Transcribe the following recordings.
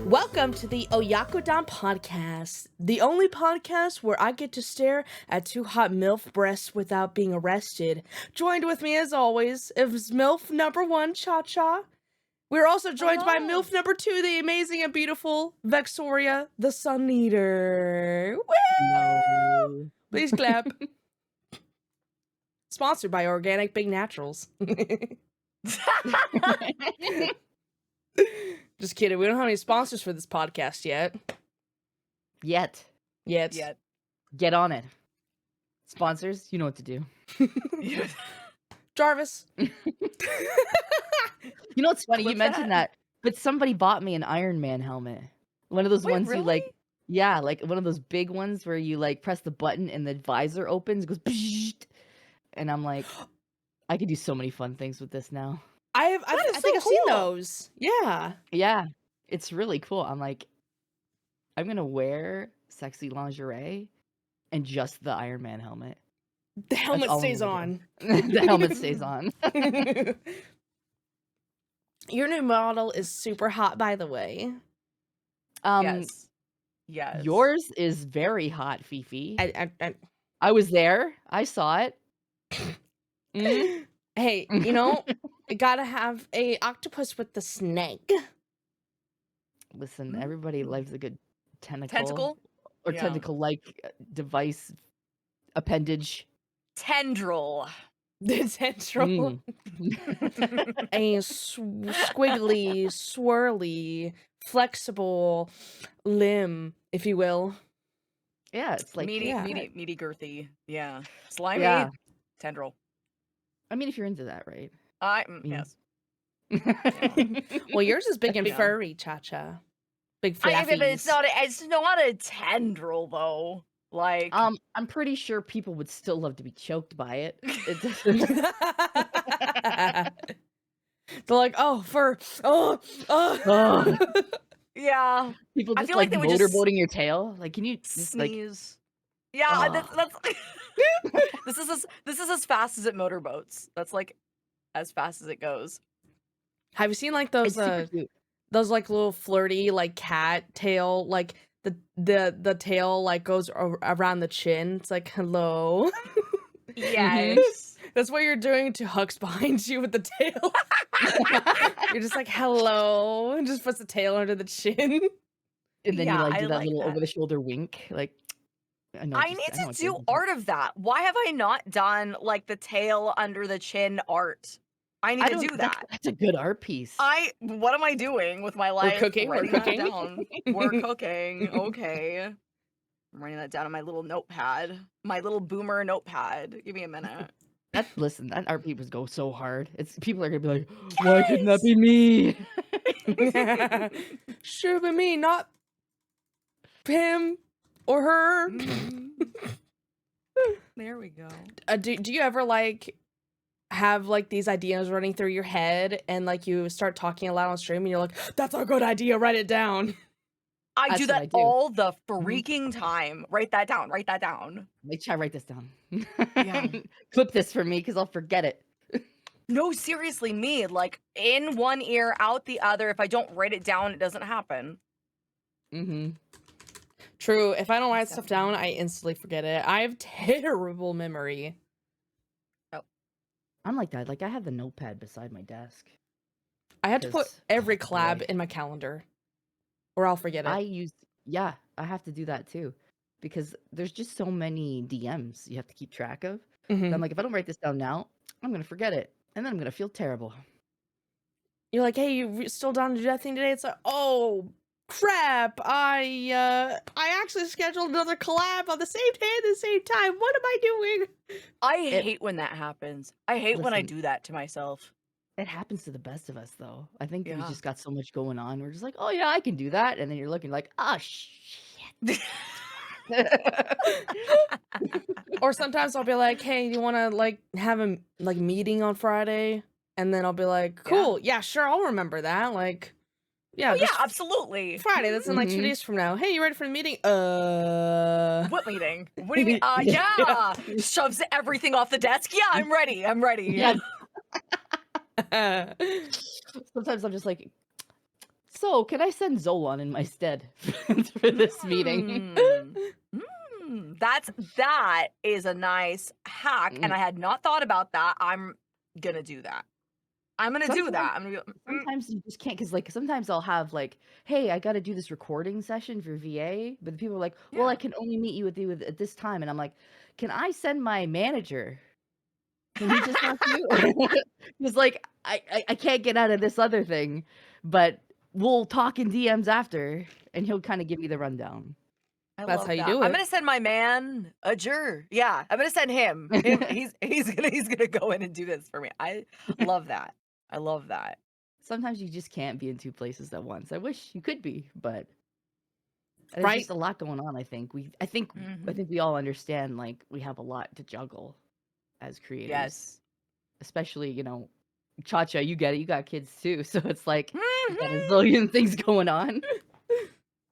Welcome to the Oyakodon Podcast, the only podcast where I get to stare at two hot MILF breasts without being arrested. Joined with me, as always, is MILF number 1, Cha-Cha. We're also joined by MILF number 2, the amazing and beautiful Vexoria, the Sun Eater. Woo! No. Please clap. Sponsored by Organic Big Naturals. Just kidding. We don't have any sponsors for this podcast yet. Yet. Get on it. Sponsors, you know what to do. Jarvis. You know what's funny? You mentioned that, but somebody bought me an Iron Man helmet. One of those ones really? you like, yeah, like one of those big ones where you like press the button and the visor opens, goes, and I'm like, I could do so many fun things with this now. I think I've seen cool. those. Yeah. Yeah, it's really cool. I'm like, I'm gonna wear sexy lingerie and just the Iron Man helmet. The helmet all stays I'm on. The helmet stays on. Your new model is super hot, by the way. Yes. Yours is very hot, Fifi. I I was there. I saw it. Mhm. Hey, you know, you gotta have a octopus with the snake. Listen, everybody loves a good tentacle. Tentacle? Or Yeah. tentacle-like device appendage. Tendril. The tendril. A squiggly, swirly, flexible limb, if you will. Yeah, it's like meaty, yeah. meaty, girthy. Yeah. Slimy. Yeah. Tendril. I mean, if you're into that, right? Yes. Well, yours is big and Yeah. furry, Cha-Cha. Big But fluffies. it's not a tendril though. Like I'm pretty sure people would still love to be choked by it. It doesn't. They're like, oh, fur. Oh. Ugh. yeah. People I just feel like like they would just motorboating your tail. Like, can you just like? Sneeze. Yeah, Oh. that's this is as fast as it motorboats. That's like as fast as it goes. Have you seen like It's those super cute. those like little flirty like cat tail, like the tail like goes around the chin? It's like, hello. Yes. That's what you're doing to Hux behind you with the tail. You're just like, hello, and just puts the tail under the chin. And then Yeah, you like I do that like little that. over the shoulder wink, like. I know need to what do you're art of that. Why have I not done like the tail under the chin art? I need to do that. That's a good art piece. What am I doing with my life? cooking, we're Writing that cooking. down. We're cooking. Okay. I'm writing that down on my little notepad. My little boomer notepad. Give me a minute. Listen, that art piece go so hard. People are gonna be like, why couldn't that be me? Should have been me, not him or her. There we go. Do you ever like have like these ideas running through your head and like you start talking aloud on stream and you're like, that's a good idea, write it down. I That's do what that I do. all the freaking time. Write that down. Write that down. Make sure I write this down. Yeah. Clip this for me because I'll forget it. No, seriously, me. Like in one ear, out the other. If I don't write it down, it doesn't happen. Mm-hmm. True, if I don't write stuff down, I instantly forget it. I have terrible memory. I'm like that. Like I have the notepad beside my desk. I had to put 'Cause- every collab boy. in my calendar or I'll forget it. I have to do that too. Because there's just so many DMs you have to keep track of. Mhm. And I'm like, if I don't write this down now, I'm gonna forget it. And then I'm gonna feel terrible. You're like, hey, you still down to do that thing today? It's like, oh crap! I actually scheduled another collab on the same day at the same time. What am I doing? I hate when that happens. I hate when I Listen. do that to myself. It happens to the best of us, though. I think we Yeah. just got so much going on. We're just like, oh yeah, I can do that, and then you're looking like, ah, shit. Or sometimes I'll be like, hey, you want to like have a like meeting on Friday? And then I'll be like, cool, yeah, sure, I'll remember that. Like, yeah, Oh, yeah, just absolutely. Friday. That's in like 2 Mhm. days from now. Hey, you ready for the meeting? What meeting? What do you mean? Yeah. Shoves everything off the desk. Yeah, I'm ready. I'm ready. Yeah. Sometimes I'm just like, So, can I send Zolan in my stead for this meeting? That is a nice hack, and Mm. I had not thought about that. I'm gonna do that. I'm gonna do that. I'm gonna be. Sometimes you just can't, because like sometimes I'll have like, hey, I got to do this recording session for VA, but the people are like, well, Yeah. I can only meet you at this time, and I'm like, can I send my manager? Can he just talk to you? He's like, I can't get out of this other thing, but we'll talk in DMs after, and he'll kind of give me the rundown. That's love how you that. do I'm it. gonna send my man a jur. Yeah, I'm gonna send him. He's gonna go in and do this for me. I love that. I love that. Sometimes you just can't be in two places at once. I wish you could be, but there's Right. just a lot going on. I think Mhm. we all understand, like, we have a lot to juggle as creators. Yes. Especially, Cha-Cha, you get it. You got kids too, so it's like you got a Mhm. zillion things going on.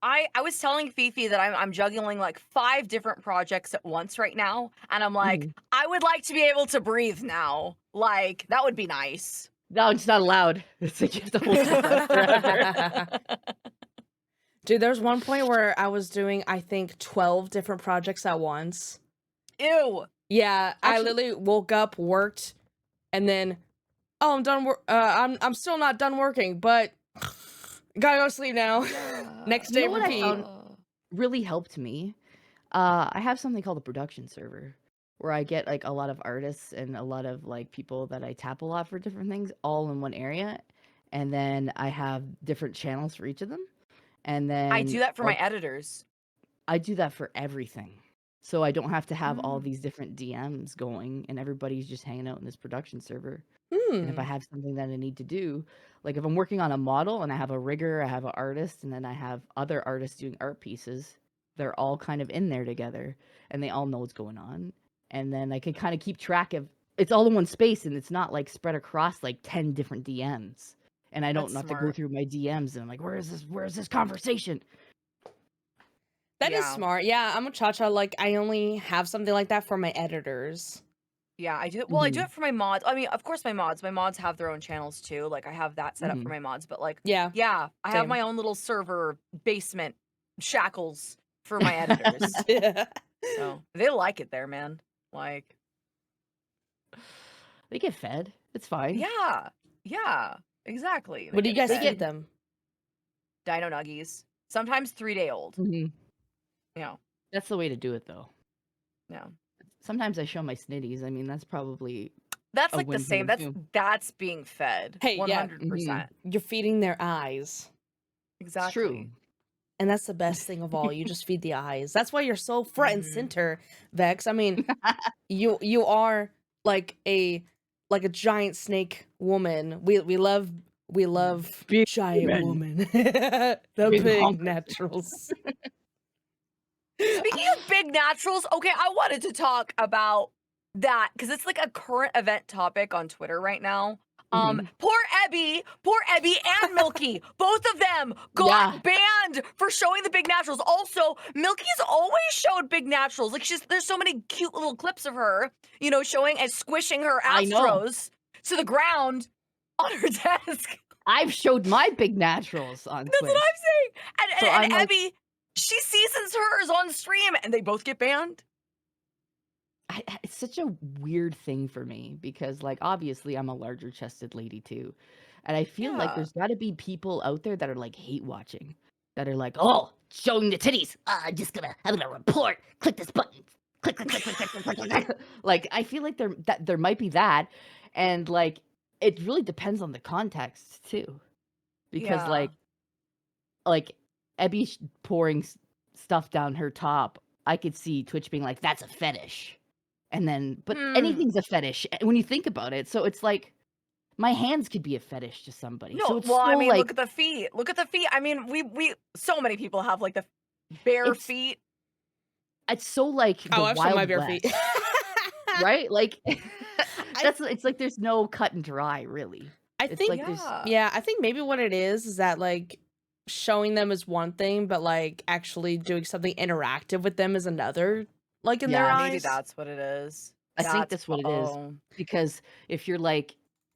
I was telling Fifi that I'm juggling like 5 different projects at once right now, and I'm like, Mhm. I would like to be able to breathe now. Like, that would be nice. No, it's not allowed. It's like you have to hold your breath forever. Dude, there's one point where I was doing, I think, 12 different projects at once. Ew. Yeah, I Actually- literally woke up, worked, and then, oh, I'm done. I'm still not done working, but gotta go to sleep now. Next You day, know what I repeat. found really helped me? I have something called a production server where I get like a lot of artists and a lot of like people that I tap a lot for different things all in one area. And then I have different channels for each of them. And then I do that for my editors. I do that for everything. So I don't have to have all Mm. these different DMs going and everybody's just hanging out in this production server. And if I have something that I need to do, like if I'm working on a model and I have a rigger, I have an artist, and then I have other artists doing art pieces, they're all kind of in there together and they all know what's going on. And then I can kind of keep track of it's all in one space and it's not like spread across like 10 different DMs. And I don't That's have to go smart. through my DMs and I'm like, where is this conversation? That is Yeah. smart. Yeah, I'm a Cha-Cha. Like, I only have something like that for my editors. Yeah, I do it. Well, I do Mhm. it for my mods. I mean, of course, my mods have their own channels too. Like, I have that set up for Mhm. my mods. But like, Yeah. yeah, I have Same. my own little server basement shackles for my editors. So they like it there, man. Like, They get fed. It's fine. yeah, exactly. What do you get guys fed. feed them? Dino nuggies. Sometimes 3-day-old. Mhm. Yeah, That's the way to do it, though. yeah. Sometimes I show my snitties. I mean, that's probably That's a like the win for same. them too. That's being fed. Hey, yeah. 100%. You're feeding their eyes. It's Exactly. true. And that's the best thing of all. You just feed the eyes. That's why you're so front and Mhm. center, Vex. I mean, you are like a giant snake woman. We love Big giant women. woman. The Big big honkers. naturals. Speaking of big naturals, okay, I wanted to talk about that because it's like a current event topic on Twitter right now. Mhm. Poor Ebby and Milky, both of them got Yeah. banned for showing the big naturals. Also, Milky's always showed big naturals. Like there's so many cute little clips of her, showing and squishing her I know. astros to the ground on her desk. I've showed my big naturals on That's Twitch. what I'm saying. So And I'm like- Ebby, she seasons hers on stream, and they both get banned. It's such a weird thing for me because, like, obviously I'm a larger chested lady too. And I feel like Yeah. there's got to be people out there that are like hate watching, that are like, oh, showing the titties. I'm gonna report. Click this button. Click. Like, I feel like there might be that. And like, it really depends on the context too. Because Yeah. like Ebby pouring stuff down her top, I could see Twitch being like, that's a fetish. And then, but anything's a fetish when you think about it. So it's like, my hands could be a fetish to somebody. No, So it's well, I still mean, like, look at the feet. Look at the feet. I mean, we so many people have like the bare It's- feet. it's so like the Oh, I've shown Wild my bare West, feet. right? Like, it's like there's no cut and dry, really. I It's think like there's yeah, I think maybe what it is that like showing them is one thing, but like actually doing something interactive with them is another. Like in their Yeah, eyes. Maybe that's what it is. I think that's what it is. oh. Because if you're like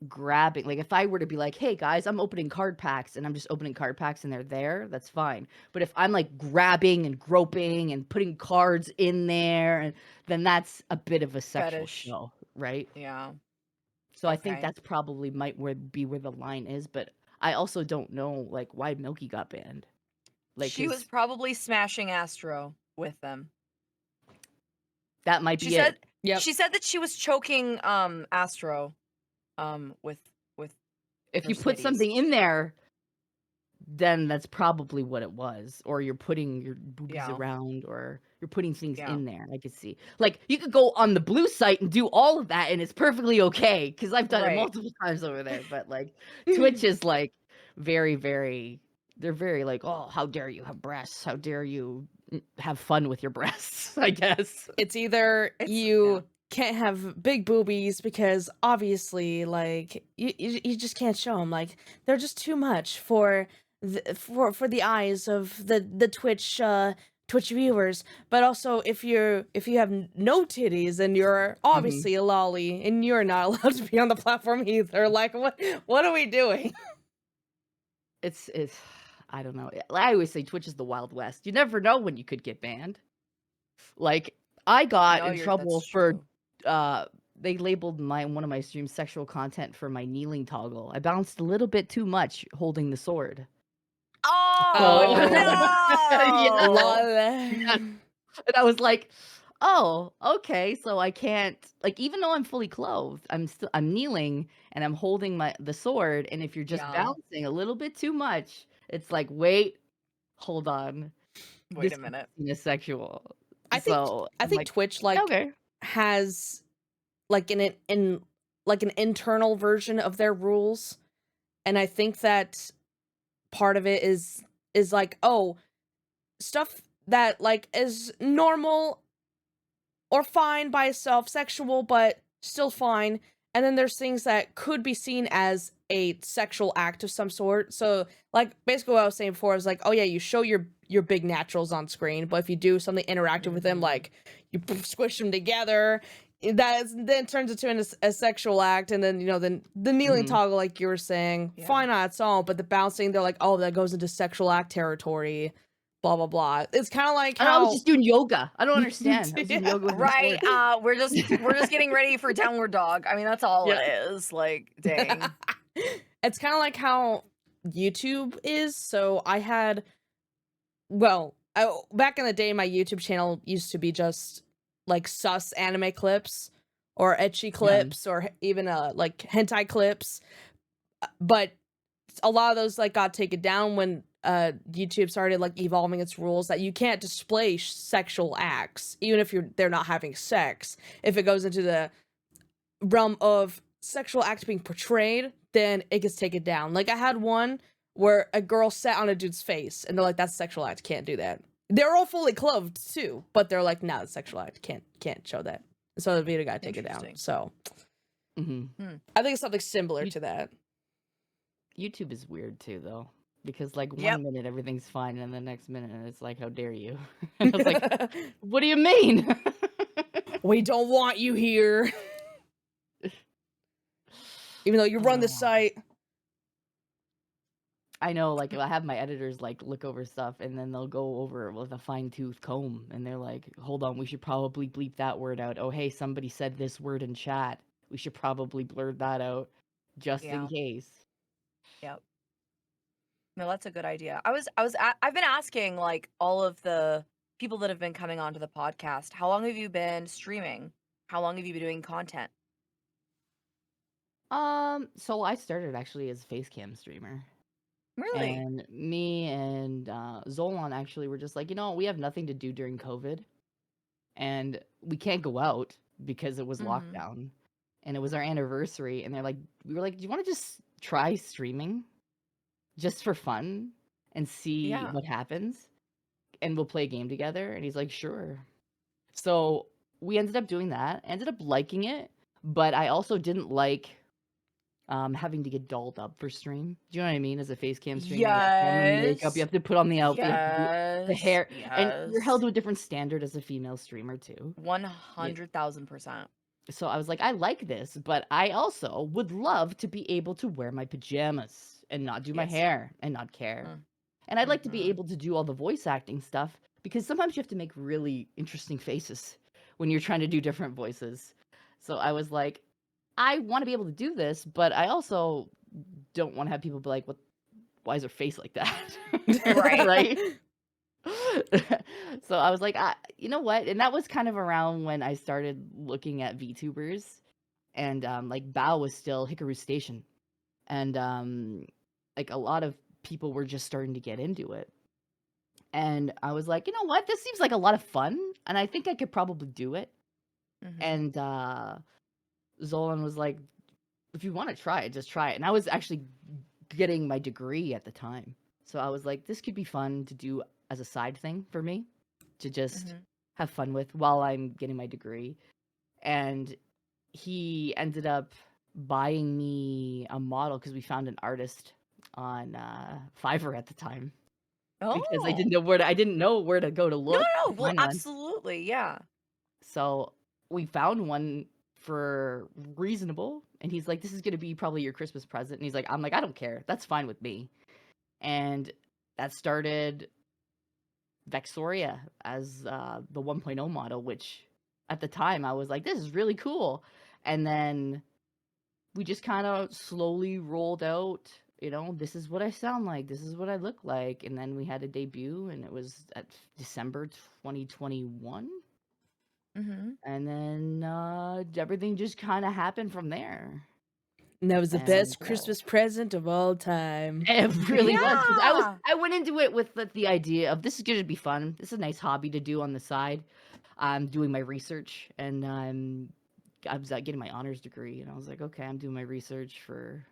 grabbing, like if I were to be like, hey guys, I'm opening card packs and I'm just opening card packs and they're there, that's fine. But if I'm like grabbing and groping and putting cards in there, and then that's a bit of a sexual Fetish. show, right? Yeah. So I think Okay. that's probably might be where the line is, but I also don't know like why Milky got banned. Like She was probably smashing Astro with them. that might be She said it. Yep. she said that she was choking Astro with If her you put titties. something in there, then that's probably what it was. Or you're putting your boobies Yeah. around, or you're putting things Yeah. in there. I could see. Like you could go on the blue site and do all of that, and it's perfectly okay because I've done it Right. multiple times over there. But like Twitch is like very, very. They're very like, oh, how dare you have breasts? How dare you have fun with your breasts? I guess. It's either you can't have big boobies because obviously, like, you just can't show them. Like, they're just too much for the eyes of the Twitch viewers. But also, if you have no titties and you're obviously a lolly and you're not allowed to be on the platform either, like, what are we doing? It's I don't know. I always say Twitch is the Wild West. You never know when you could get banned. Like I got in trouble that's for true. they labeled one of my streams sexual content for my kneeling toggle. I bounced a little bit too much holding the sword. Oh, Yeah. no! Lol. And I was like, oh, okay, so I can't, like, even though I'm fully clothed, I'm kneeling and I'm holding the sword, and if you're just Yeah. bouncing a little bit too much, it's like, wait, hold on. Wait This a minute. is sexual. I think So I I'm think like, Twitch like okay. has like an internal version of their rules, and I think that part of it is like, oh, stuff that like is normal or fine by itself, sexual but still fine, and then there's things that could be seen as a sexual act of some sort. So like basically what I was saying before is like, oh yeah, you show your big naturals on screen, but if you do something interactive with them, like you squish them together, then turns into a sexual act. And then, you know, then the kneeling toggle, like you were saying, fine on its own, but the bouncing, they're like, oh, that goes into sexual act territory, blah blah blah. It's kind of like I how was just doing yoga. I don't understand. I was doing yoga with my Right. sword. We're just getting ready for Downward Dog. I mean, that's all it is. Like, dang. It's kind of like how YouTube is. So I had, well, back in the day, my YouTube channel used to be just like sus anime clips or ecchi clips or even like hentai clips. But a lot of those like got taken down when YouTube started like evolving its rules that you can't display sexual acts, even if they're not having sex. If it goes into the realm of sexual acts being portrayed, then it gets taken down. Like I had one where a girl sat on a dude's face, and they're like, "That's a sexual act. Can't do that." They're all fully clothed too, but they're like, "No, it's a sexual act. Can't show that." So the video got taken down. So I think it's something similar to that. YouTube is weird too, though, because like one minute everything's fine, and the next minute it's like, "How dare you?" And I was like, "What do you mean? We don't want you here." Even though you run the site. I know, like I have my editors like look over stuff, and then they'll go over it with a fine-tooth comb, and they're like, "Hold on, we should probably bleep that word out. Oh, hey, somebody said this word in chat. We should probably blur that out, just in case." Yep. No, that's a good idea. I've been asking like all of the people that have been coming onto the podcast, how long have you been streaming? How long have you been doing content? So I started actually as a face cam streamer. Really? And me and Zolan actually were just like, you know, we have nothing to do during COVID, and we can't go out because it was lockdown, and it was our anniversary, and we were like, do you want to just try streaming just for fun and see what happens, and we'll play a game together? And he's like, sure. So we ended up doing that, ended up liking it, but I also didn't like having to get dolled up for stream. Do you know what I mean? As a face cam streamer, you have to put on the makeup, you have to put on the outfit, you have to do the hair, and you're held to a different standard as a female streamer too. 100,000%. So I was like, I like this, but I also would love to be able to wear my pajamas and not do my Yes. hair and not care. Mm. And I'd like to be Mhm. able to do all the voice acting stuff because sometimes you have to make really interesting faces when you're trying to do different voices. So I was like, I want to be able to do this, but I also don't want to have people be like, "What? Why is her face like that?" Right. Right? So I was like, you know what? And that was kind of around when I started looking at VTubers, and like Bao was still Hikaru Station, and like a lot of people were just starting to get into it. And I was like, you know what? This seems like a lot of fun, and I think I could probably do it. Mhm. And Zolan was like, if you want to try it, just try it. And I was actually getting my degree at the time. So I was like, this could be fun to do as a side thing for me to just Mhm. have fun with while I'm getting my degree. And he ended up buying me a model because we found an artist on Fiverr at the time because I Oh. didn't know where to go to No, look no. to Well, find one. absolutely. Yeah. So we found one for reasonable, and he's like, this is gonna be probably your Christmas present. And he's like, I'm like, I don't care, that's fine with me. And that started Vexoria as the 1.0 model, which at the time I was like, this is really cool. And then we just kind of slowly rolled out, you know, this is what I sound like, this is what I look like. And then we had a debut, and it was at December 2021. Mhm. And then everything just kind of happened from there. And that was the And best Christmas present of all time. it really was, because Yeah. I went into it with the idea of this is going to be fun. This is a nice hobby to do on the side. I'm doing my research, and I was getting my honors degree, and I was like, okay, I'm doing my research for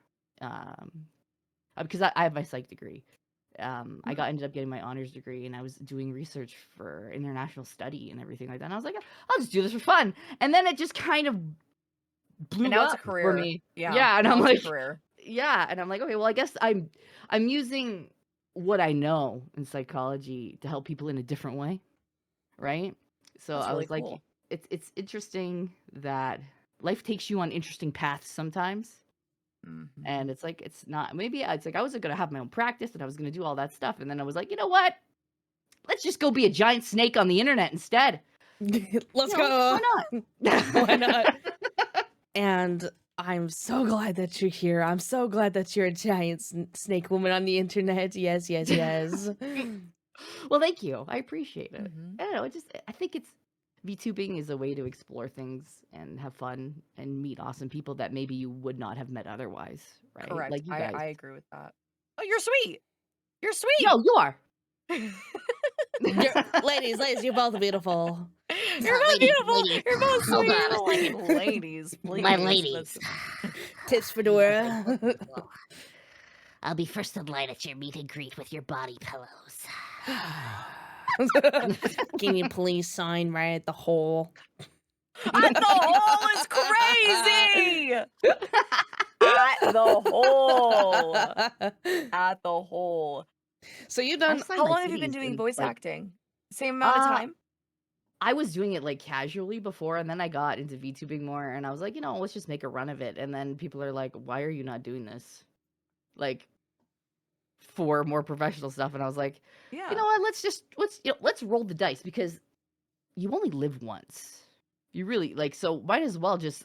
because I have my psych degree. I ended up getting my honors degree, and I was doing research for international study and everything like that. And I was like, I'll just do this for fun. And then it just kind of blew And now it's a up for career. me. Yeah. And Now I'm it's a like, career. yeah, and I'm like, okay, well, I guess I'm using what I know in psychology to help people in a different way, right? So That's I really was like, cool. it's interesting that life takes you on interesting paths sometimes. Mhm. And it's like, it's not, maybe it's like I wasn't going to have my own practice and I was going to do all that stuff. And then I was like, you know what? Let's just go be a giant snake on the internet instead. Let's You know, go. why not? Why not? And I'm so glad that you're here. I'm so glad that you're a giant snake woman on the internet. Yes, yes, yes. Well, thank you. I appreciate it. Mhm. I don't know. I think it's VTubing is a way to explore things and have fun and meet awesome people that maybe you would not have met otherwise, right? Correct. Like you guys. I agree with that. Oh, you're sweet. You're sweet. No, you are. Ladies, you're both beautiful. You're both ladies, beautiful. ladies. You're both Hold sweet. on a Like, second. ladies, please. My That's- ladies. Tips fedora. I'll be first in line at your meet and greet with your body pillows. Can you please sign right at the hole? At the hole is crazy. At the hole. At the hole. So you've done. signed How my long have you been titties doing in, voice like, acting? Same amount of time? I was doing it like casually before, and then I got into VTubing more, and I was like, you know, let's just make a run of it. And then people are like, why are you not doing this? Like, for more professional stuff. And I was like, Yeah. you know what? Let's roll the dice because you only live once. You really like, so might as well just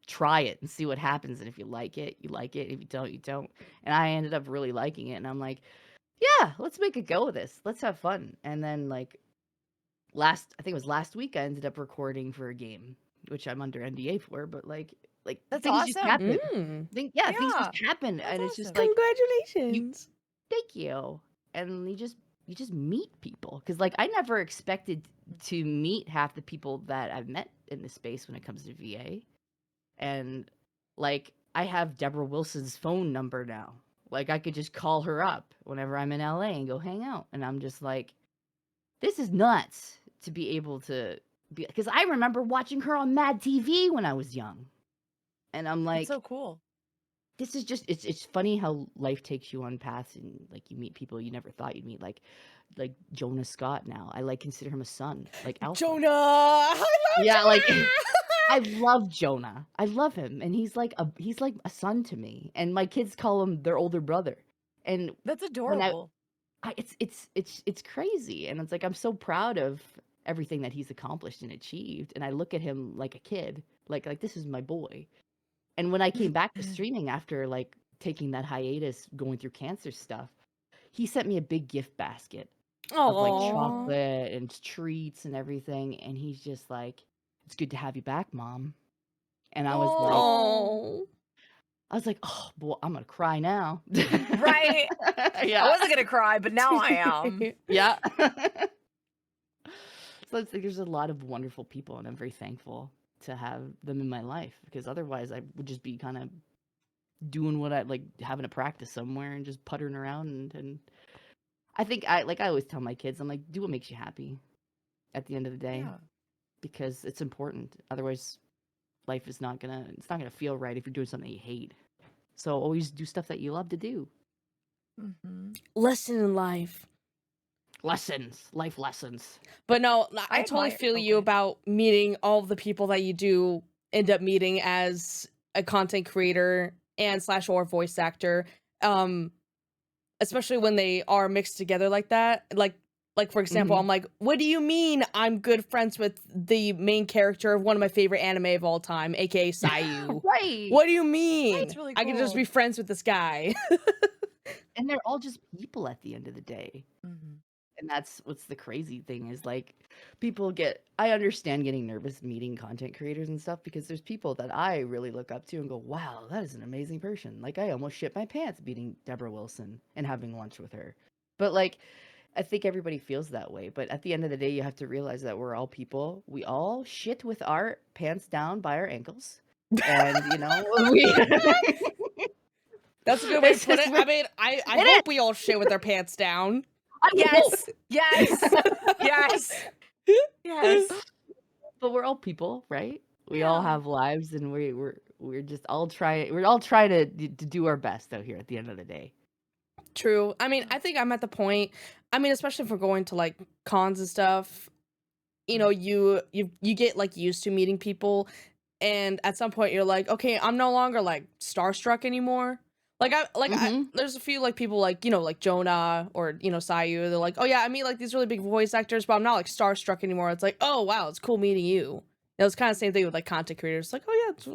try it and see what happens. And if you like it, you like it. If you don't, you don't. And I ended up really liking it. And I'm like, yeah, let's make a go of this. Let's have fun. And then like I think it was last week, I ended up recording for a game, which I'm under NDA for, but like That's things just awesome. happen. Mm. Things Yeah, just happen. that's And it's just awesome. like, Congratulations. thank you. And you just meet people. Because like I never expected to meet half the people that I've met in this space when it comes to VA. And like I have Deborah Wilson's phone number now. Like I could just call her up whenever I'm in LA and go hang out. And I'm just like, this is nuts to be able to be, because I remember watching her on Mad TV when I was young. And I'm like, It's so cool. this is just, it's funny how life takes you on paths and like you meet people you never thought you'd meet. Like Jonah Scott now. I like consider him a son. Like Alpha. Jonah. I love Yeah, like Jonah! I love Jonah. I love him, and he's like a son to me. And my kids call him their older brother. And That's when adorable. it's crazy, and it's like I'm so proud of everything that he's accomplished and achieved. And I look at him like a kid, like this is my boy. And when I came back to streaming after like taking that hiatus, going through cancer stuff, he sent me a big gift basket of like Oh, chocolate and treats and everything. And he's just like, "It's good to have you back, Mom." And I was oh, like, "Oh boy, I'm gonna cry now." Right. I Yeah. wasn't gonna cry, but now I am. Yeah. So it's like there's a lot of wonderful people, and I'm very thankful to have them in my life, because otherwise I would just be kind of doing what I like, having to practice somewhere and just puttering around. And I think I always tell my kids, I'm like, do what makes you happy at the end of the day, Yeah. because it's important. Otherwise, life is not gonna feel right if you're doing something you hate. So always do stuff that you love to do. Mm-hmm. lesson in life. Life lessons. But no, I I totally admire. feel you Okay. about meeting all of the people that you do end up meeting as a content creator and / or voice actor. Especially when they are mixed together like that. Like for example, Mhm. I'm like, what do you mean I'm good friends with the main character of one of my favorite anime of all time, aka Sayu? Right. What do you mean? That's really I can just cool. be friends with this guy. And they're all just people at the end of the day. Mm-hmm. And that's what's the crazy thing is, like, I understand getting nervous meeting content creators and stuff, because there's people that I really look up to and go, wow, that is an amazing person. Like, I almost shit my pants meeting Deborah Wilson and having lunch with her. But like, I think everybody feels that way. But at the end of the day, you have to realize that we're all people. We all shit with our pants down by our ankles. And, you know, That's a good way It's to put just it. I mean, I It hope we all shit with our pants down. I would hope. Yes. Yes. Yes. Yes. But we're all people, right? We all Yeah. have lives, and we're just all trying to do our best out here at the end of the day. True. I mean, I think I'm at the point. I mean, especially if we're going to like cons and stuff. You know, you get like used to meeting people, and at some point you're like, okay, I'm no longer like starstruck anymore. Mhm. There's a few like people like, you know, like Jonah or, you know, Sayu. They're like, oh yeah, I meet like these really big voice actors, but I'm not like starstruck anymore. It's like, oh wow, it's cool meeting you. It was kind of the same thing with like content creators. Like, oh yeah,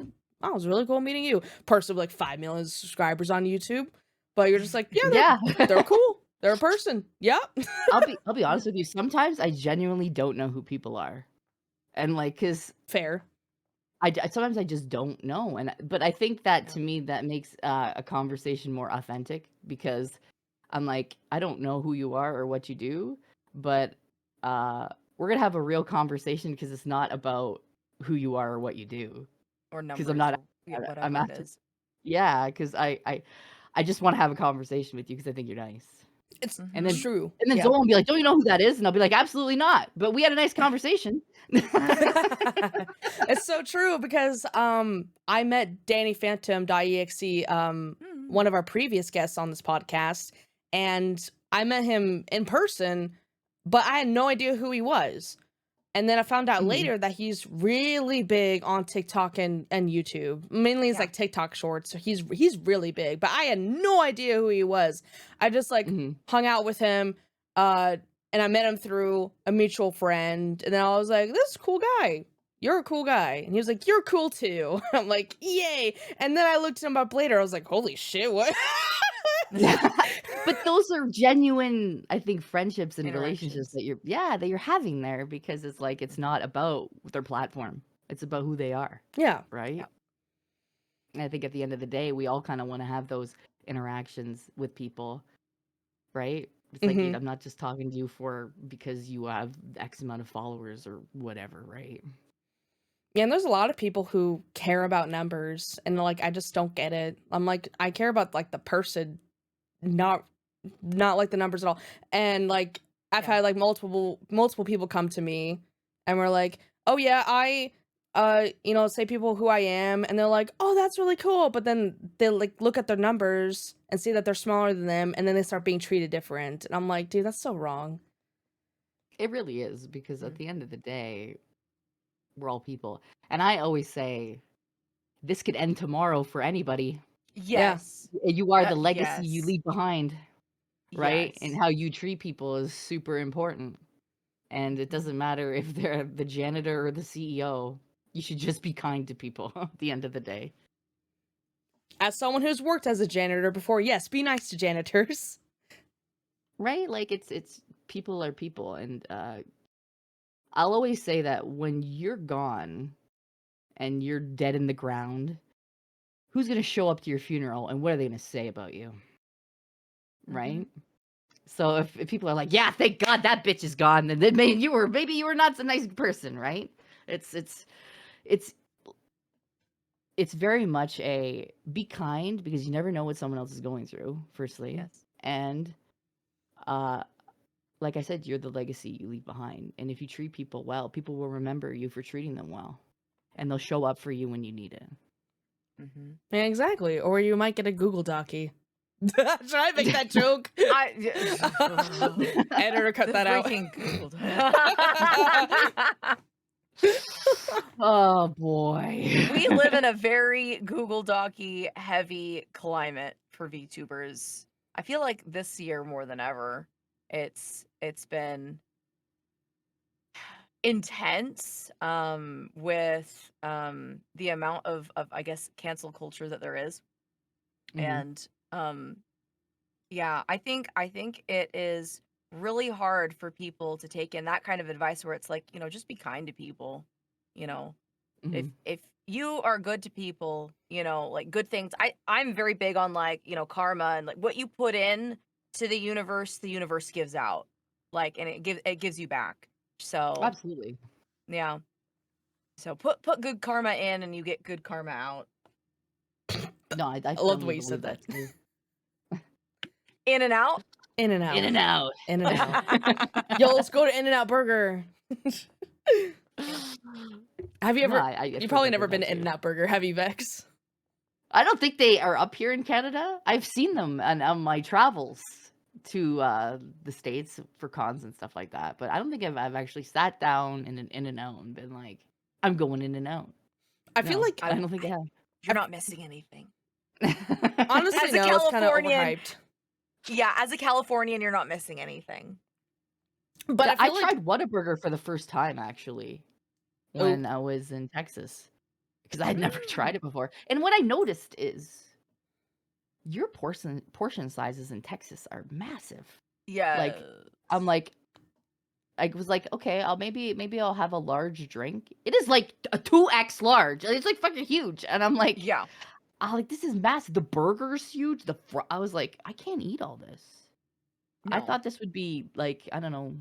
it was really cool meeting you. Person with like 5 million subscribers on YouTube, but you're just like, yeah, Yeah. they're cool. They're a person. Yep. I'll be honest with you. Sometimes I genuinely don't know who people are, and like, cause Fair. sometimes I just don't know, but I think that Yeah. to me that makes a conversation more authentic, because I'm like, I don't know who you are or what you do, but we're gonna have a real conversation, because it's not about who you are or what you do. Or Because numbers. I'm not. Or I'm whatever it after. is. Yeah, because I just want to have a conversation with you, because I think you're nice. It's And then true. and then Yeah. Zoe will be like, "Don't you know who that is?" And I'll be like, "Absolutely not." But we had a nice conversation. It's so true because I met Danny Phantom.exe, Mm. one of our previous guests on this podcast, and I met him in person, but I had no idea who he was. And then I found out Mhm. later that he's really big on TikTok and YouTube. Mainly it's Yeah. like TikTok shorts. So he's really big, but I had no idea who he was. I just like Mhm. hung out with him, and I met him through a mutual friend, and then I was like, this is a cool guy. You're a cool guy. And he was like, you're cool too. I'm like, yay. And then I looked him up later. I was like, holy shit, what? But those are genuine, I think, friendships and relationships Interactions. that you're having there, because it's like, it's not about their platform. It's about who they are, Yeah. right? Yeah. And I think at the end of the day, we all kind of want to have those interactions with people, right? It's like, Mhm. I'm not just talking to you because you have X amount of followers or whatever, right? Yeah, and there's a lot of people who care about numbers, and like I just don't get it. I'm like, I care about like the person, not like the numbers at all. And like I've Yeah. had like multiple people come to me and we're like, oh yeah, I you know, say people who I am, and they're like, oh, that's really cool, but then they like look at their numbers and see that they're smaller than them, and then they start being treated different. And I'm like, dude, that's so wrong. It really is, because at Mm. the end of the day, we're all people. And I always say, this could end tomorrow for anybody. Yes. You are the legacy you yes. leave behind, right? Yes. And how you treat people is super important. And it doesn't matter if they're the janitor or the CEO. You should just be kind to people at the end of the day. As someone who's worked as a janitor before, yes, be nice to janitors. Right? Like it's people are people. And I'll always say that when you're gone and you're dead in the ground, who's going to show up to your funeral and what are they going to say about you? Right? So if people are like, yeah, thank God that bitch is gone, then maybe you were not so nice person, right? It's very much a be kind because you never know what someone else is going through, firstly. Yes. And like I said, you're the legacy you leave behind. And if you treat people well, people will remember you for treating them well. And they'll show up for you when you need it. Yeah, exactly. Or you might get a Google Docie. Should I make that joke? Editor, cut that out. Oh boy. We live in a very Google Docie heavy climate for VTubers. I feel like this year more than ever, it's been intense with the amount of I guess cancel culture that there is. And yeah, I think it is really hard for people to take in that kind of advice where it's like, just be kind to people, if you are good to people, like good things. I'm very big on like, karma and like what you put in to the universe gives out, like, and it gives you back. So Absolutely. yeah. So put good karma in and you get good karma out. No, I love the way you said that. Too. In and out? In and out. In and out. In and out. Yo, let's go to In-N-Out Burger. Have you ever? No, You've probably never been to In-N-Out Burger, have you, Vex? I don't think they are up here in Canada. I've seen them on my travels to the States for cons and stuff like that. But I don't think I've actually sat down in an In-N-Out and been like, I'm going In-N-Out. I feel like I don't think I have. You're not missing anything. Honestly, As a no, it's kind of Californian- overhyped. Yeah, as a Californian, you're not missing anything. But Yeah, I feel like tried Whataburger for the first time actually when I was in Texas because I had never tried it before. And what I noticed is your portion sizes in Texas are massive. Yeah. I'm like, I was like, okay, maybe I'll have a large drink. It is like a 2x large. It's like fucking huge, and I'm like, yeah. I'm like, this is massive. The burger's huge. I was like, I can't eat all this. I No. thought this would be like, I don't know,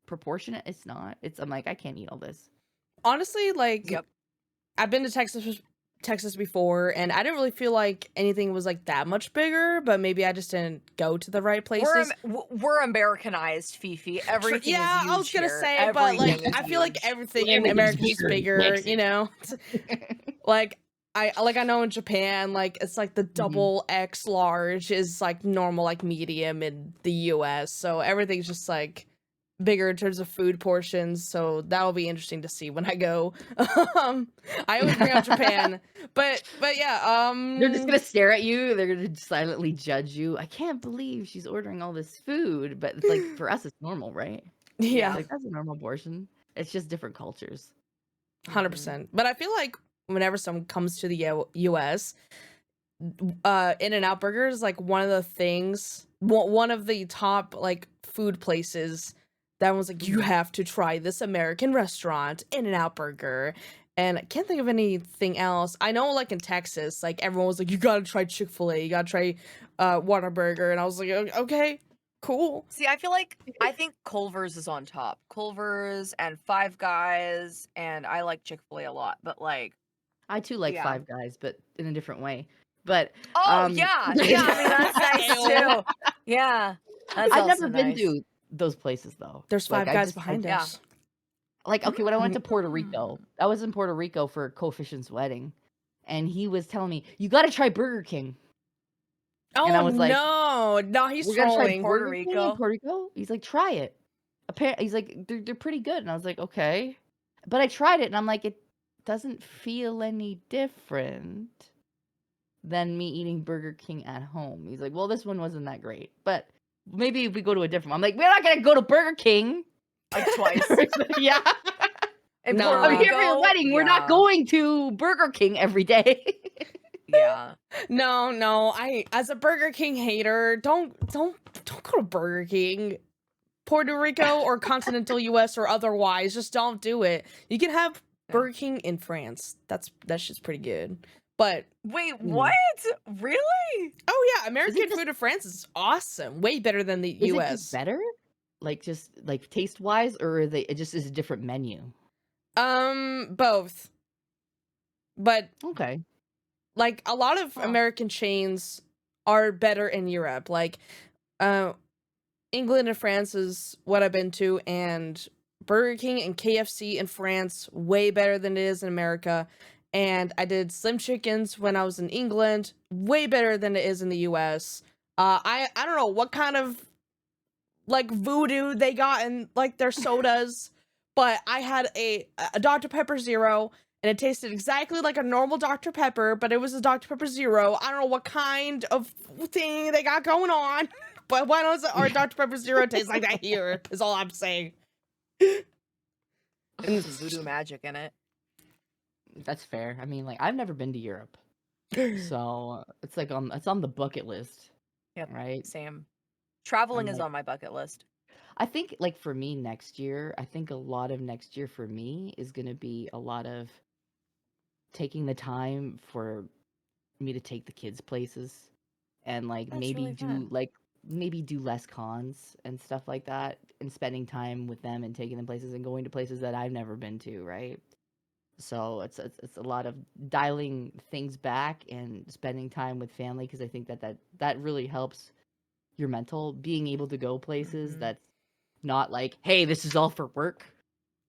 proportionate. It's not. I'm like, I can't eat all this. honestly, like, Yep. I've been to Texas before, and I didn't really feel like anything was like that much bigger. But maybe I just didn't go to the right places. We're Americanized, Fifi. Everything yeah, is huge I was gonna here. say, but like, Everything is I feel like huge. everything in Everything's America is bigger in bigger. Texas. You know, like I know in Japan, like it's like the double X large is like normal, like medium in the US. So everything's just like bigger in terms of food portions. So that'll be interesting to see when I go. I always bring up Japan, but yeah, They're just gonna stare at you. They're gonna silently judge you. I can't believe she's ordering all this food, but it's like for us, it's normal, right? yeah, Like that's a normal portion. It's just different cultures. 100%. But I feel like whenever someone comes to the US, In-N-Out Burger is like one of the things, one of the top like food places that was like, you have to try this American restaurant, In-N-Out Burger. And I can't think of anything else. I know like in Texas, like everyone was like, you gotta try Chick-fil-A, you gotta try Whataburger. And I was like, okay, cool. See, I think Culver's is on top. Culver's and Five Guys, and I like Chick-fil-A a lot, but like, I too like Yeah. Five Guys, but in a different way. But yeah, I mean that's nice too. Yeah, that's I've also never been nice. to those places though. There's Like, Five I Guys just- behind yeah. us. Like, okay, when I went to Puerto Rico, I was in Puerto Rico for Coefficient's wedding, and he was telling me, you got to try Burger King. Oh, I was like, no, he's We're gonna try trolling. Puerto Burger King Rico. in Puerto Rico? He's like, try it. He's like, they're pretty good. And I was like, okay. But I tried it and I'm like, it doesn't feel any different than me eating Burger King at home. He's like, well, this one wasn't that great, but maybe if we go to a different one. I'm like, we're not gonna go to Burger King. Like twice. Yeah. In No. Puerto I'm here for Rico, your wedding. We're not yeah. going to Burger King every day. Yeah. No. I, as a Burger King hater, don't go to Burger King. Puerto Rico or continental US or otherwise, just don't do it. You can have Burger King in France. That's just pretty good. But Wait, what? Really? oh yeah, American just- food in France is awesome. Way better than the Is it US. just better? Like just like taste wise, or it just is a different menu? Both. But Okay. like a lot of Huh. American chains are better in Europe. Like England and France is what I've been to, and Burger King and KFC in France way better than it is in America. And I did Slim Chickens when I was in England, way better than it is in the US. I don't know what kind of like voodoo they got in like their sodas, but I had a Dr. Pepper Zero, and it tasted exactly like a normal Dr. Pepper, but it was a Dr. Pepper Zero. I don't know what kind of thing they got going on, but why does our Dr. Pepper Zero taste like that here? Is all I'm saying. There's some voodoo magic in it. That's fair. I mean, like I've never been to Europe, so it's like it's on the bucket list. Yep. Right. Same. Traveling I'm is like- on my bucket list. I think like for me next year, I think a lot of next year for me is gonna be a lot of taking the time for me to take the kids places and like That's maybe really do fun. like maybe do less cons and stuff like that and spending time with them and taking them places and going to places that I've never been to, right? So it's a lot of dialing things back and spending time with family because I think that really helps your mental being able to go places Mhm. that's not like, hey, this is all for work,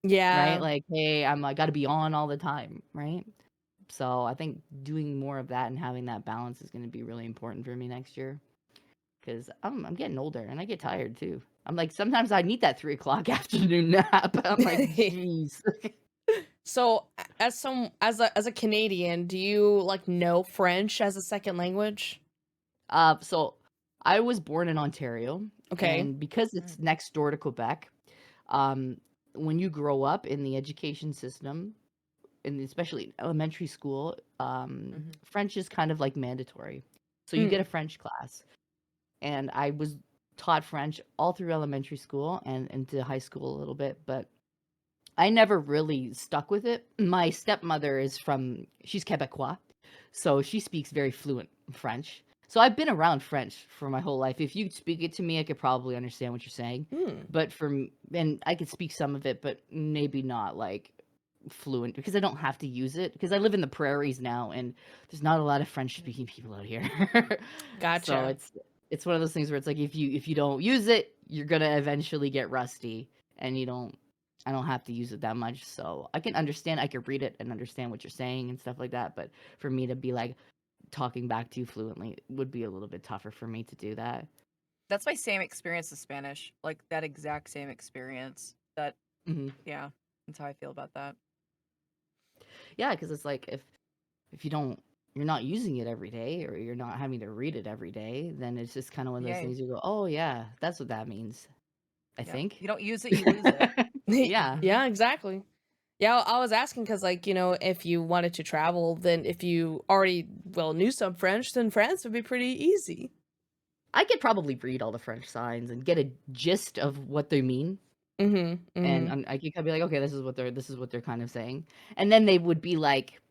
Yeah. right? Like, hey, I got to be on all the time, right? So I think doing more of that and having that balance is going to be really important for me next year because I'm getting older and I get tired too. I'm like sometimes I need that 3 o'clock afternoon nap. I'm like, jeez. So as a Canadian, do you like know French as a second language? So I was born in Ontario. Okay. And because it's next door to Quebec, when you grow up in the education system, and especially in elementary school, French is kind of like mandatory. So you get a French class. And I was taught French all through elementary school and into high school a little bit, but I never really stuck with it. My stepmother she's Quebecois, so she speaks very fluent French. So I've been around French for my whole life. If you speak it to me, I could probably understand what you're saying. But and I could speak some of it, but maybe not like fluent because I don't have to use it because I live in the prairies now and there's not a lot of French speaking people out here. Gotcha. So it's one of those things where it's like if you don't use it, you're gonna eventually get rusty, and I don't have to use it that much, so I can understand. I can read it and understand what you're saying and stuff like that. But for me to be like talking back to you fluently would be a little bit tougher for me to do that. That's my same experience with Spanish. Like that exact same experience. That yeah, that's how I feel about that. Yeah, because it's like if you're not using it every day or you're not having to read it every day, then it's just kind of one of those things you go, oh yeah, that's what that means. I think You don't use it, you lose it. Yeah. Yeah, exactly. Yeah, I was asking because, like, you know, if you wanted to travel, then if you already, knew some French, then France would be pretty easy. I could probably read all the French signs and get a gist of what they mean. And I could be like, okay, this is what they're kind of saying. And then they would be like,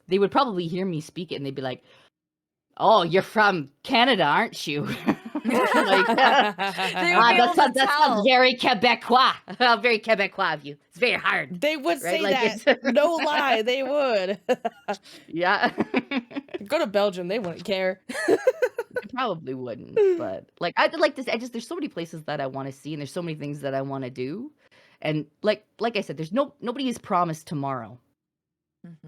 they would probably hear me speak it and they'd be like, oh, you're from Canada, aren't you? Like, that sounds very Quebecois. Very Quebecois of you. It's very hard. They would Right, say like, that. No lie, they would. Yeah. Go to Belgium, they wouldn't care. I probably wouldn't, but like I'd like to. There's so many places that I want to see, and there's so many things that I want to do, and like I said, there's nobody is promised tomorrow.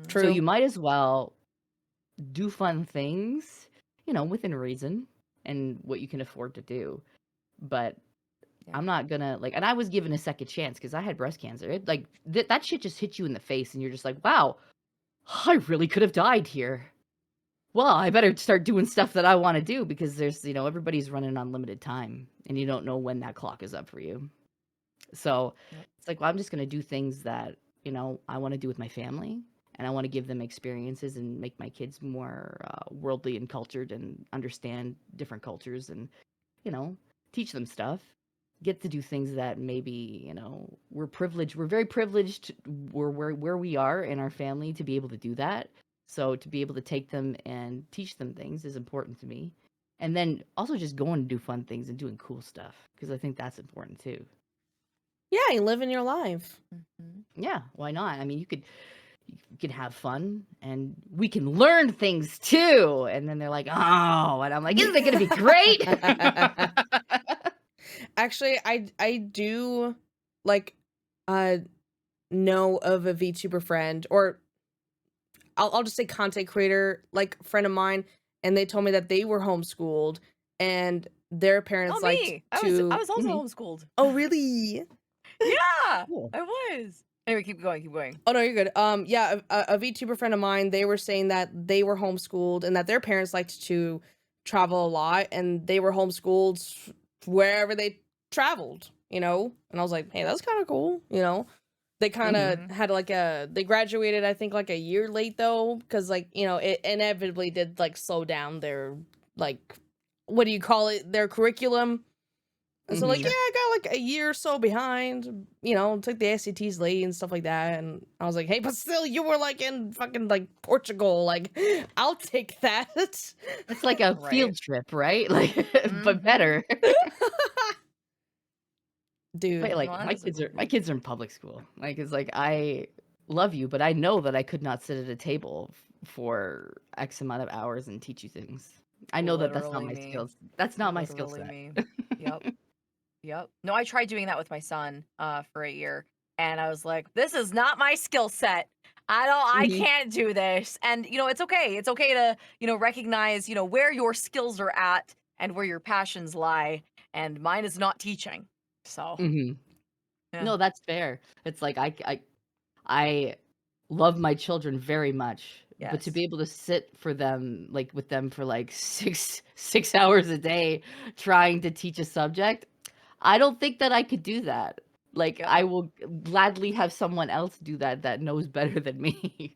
True. So you might as well do fun things, within reason and what you can afford to do. But Yeah. I'm not gonna like, and I was given a second chance because I had breast cancer. It, like that shit just hits you in the face, and you're just like, wow, I really could have died here. Well, I better start doing stuff that I want to do because there's, everybody's running on limited time, and you don't know when that clock is up for you. So Yep. it's like, well, I'm just gonna do things that I want to do with my family, and I want to give them experiences and make my kids more worldly and cultured and understand different cultures and teach them stuff. Get to do things that maybe we're privileged. We're very privileged. We're where we are in our family to be able to do that. So to be able to take them and teach them things is important to me. And then also just going to do fun things and doing cool stuff because I think that's important too. Yeah, you living your life. Yeah, why not? I mean, you can have fun and we can learn things too. And then they're like, oh, and I'm like, isn't it going to be great? Actually, I do like know of a VTuber friend, or I'll just say content creator, like friend of mine, and they told me that they were homeschooled and their parents Oh, me. liked I was to. also Mhm. homeschooled. Oh, really? Yeah, Cool. I was. Anyway, keep going. Oh no, you're good. Yeah, a VTuber friend of mine, they were saying that they were homeschooled and that their parents liked to travel a lot, and they were homeschooled wherever they traveled, And I was like, hey, that's kind of cool, They kind of had they graduated, I think, like a year late though, because it inevitably did like slow down their like, what do you call it, their curriculum. And so, Mhm. yeah, I got like a year or so behind, took the SATs late and stuff like that. And I was like, hey, but still, you were like in fucking like Portugal. Like, I'll take that. It's like a Right. field trip, right? Like, but better. Dude. But like No, that is my kids are in public school. Like it's like I love you, but I know that I could not sit at a table for X amount of hours and teach you things. I know that that's not Literally my me. skills. That's not my skill Literally set. me. Yep. Yep. No, I tried doing that with my son for a year, and I was like, this is not my skill set. I Mhm. can't do this. And it's okay. It's okay to, recognize, where your skills are at and where your passions lie, and mine is not teaching. So, Mhm. yeah. No, that's fair. It's like I love my children very much, but to Yes. be able to sit for them, like with them for like 6 hours a day trying to teach a subject, I don't think that I could do that. Like Yep. I will gladly have someone else do that knows better than me.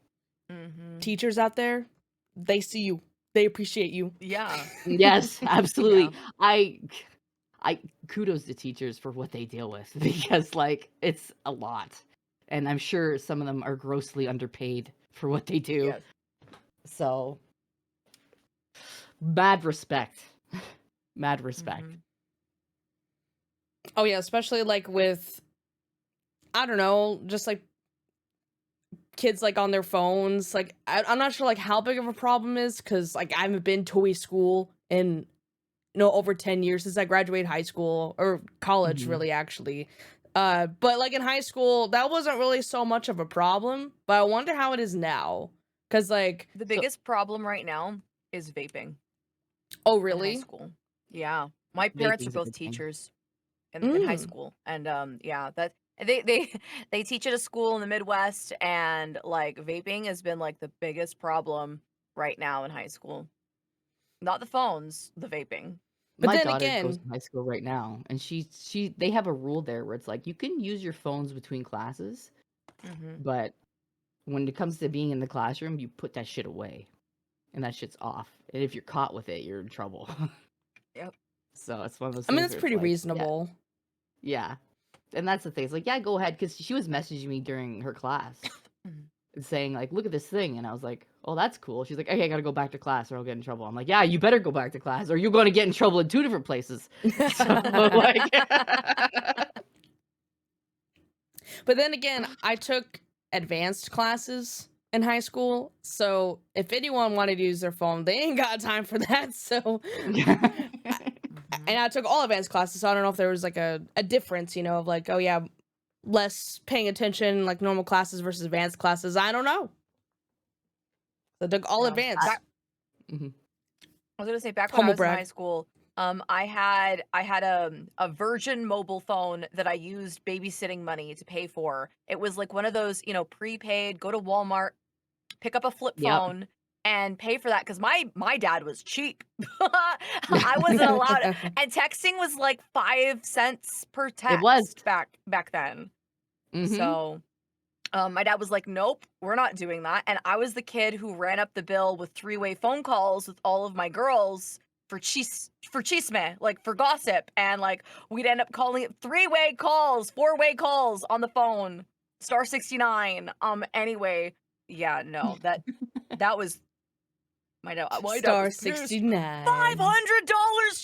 Mm-hmm. Teachers out there, they see you. They appreciate you. Yeah. Yes, absolutely. I kudos to teachers for what they deal with because like it's a lot. And I'm sure some of them are grossly underpaid for what they do. Yes. So mad respect. Mad respect. Mhm. Oh, yeah, especially like with, I don't know, just like kids like on their phones. Like, I'm not sure like how big of a problem is because like I haven't been to a school in over 10 years since I graduated high school or college, Mhm. really, actually. But like in high school, that wasn't really so much of a problem. But I wonder how it is now. Because like, The biggest problem right now is vaping oh, in high really? school. Yeah. My parents are Vaping's a both big thing. teachers in high Mm. school. And yeah, that they teach at a school in the Midwest, and like vaping has been like the biggest problem right now in high school. Not the phones, the vaping. But My then daughter goes again, to high school right now, and they have a rule there where it's like you can use your phones between classes, Mm-hmm. but when it comes to being in the classroom, you put that shit away, and that shit's off. And if you're caught with it, you're in trouble. Yep. So it's one of those I mean, things that's where it's pretty like, reasonable. yeah. And that's the thing. It's like, yeah, go ahead, because she was messaging me during her class, Mhm. saying like, look at this thing, and I was like, oh, that's cool. She's like, okay, I gotta go back to class or I'll get in trouble. I'm like, yeah, you better go back to class or you're going to get in trouble in 2 different places. So like, But then again, I took advanced classes in high school. So if anyone wanted to use their phone, they ain't got time for that. So, Mhm. and I took all advanced classes. So I don't know if there was like a difference, of like, oh yeah, less paying attention, like normal classes versus advanced classes. I don't know. So I took all Yeah. advanced. Back- Mhm. I was gonna say back when I Humble was in brag. high school, I had a Virgin mobile phone that I used babysitting money to pay for. It was like one of those, prepaid, go to Walmart, pick up a flip Yep. phone and pay for that because my dad was cheap. I wasn't allowed, and texting was like 5 cents per It was. text back then. Mhm. So my dad was like, nope, we're not doing that. And I was the kid who ran up the bill with 3-way phone calls with all of my girls for chisme, like for gossip. And like we'd end up calling it 3-way calls, 4-way calls on the phone, star 69. Anyway, yeah, no, that was my dad. My dad Star was pissed. 69. $500,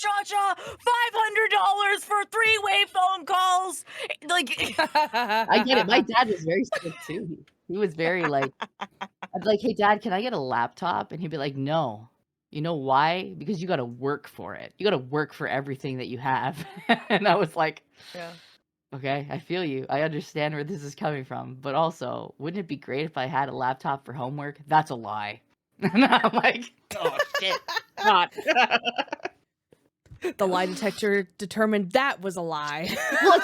Cha-Cha! $500 for 3-way phone calls! Like, I get it. My dad was very strict too. He was very like, I'd be like, hey, Dad, can I get a laptop? And he'd be like, no. You know why? Because you got to work for it. You got to work for everything that you have. And I was like, yeah. okay, I feel you. I understand where this is coming from. But also, wouldn't it be great if I had a laptop for homework? That's a lie. And I'm like, oh, shit. Not. The lie detector determined that was a lie. Well,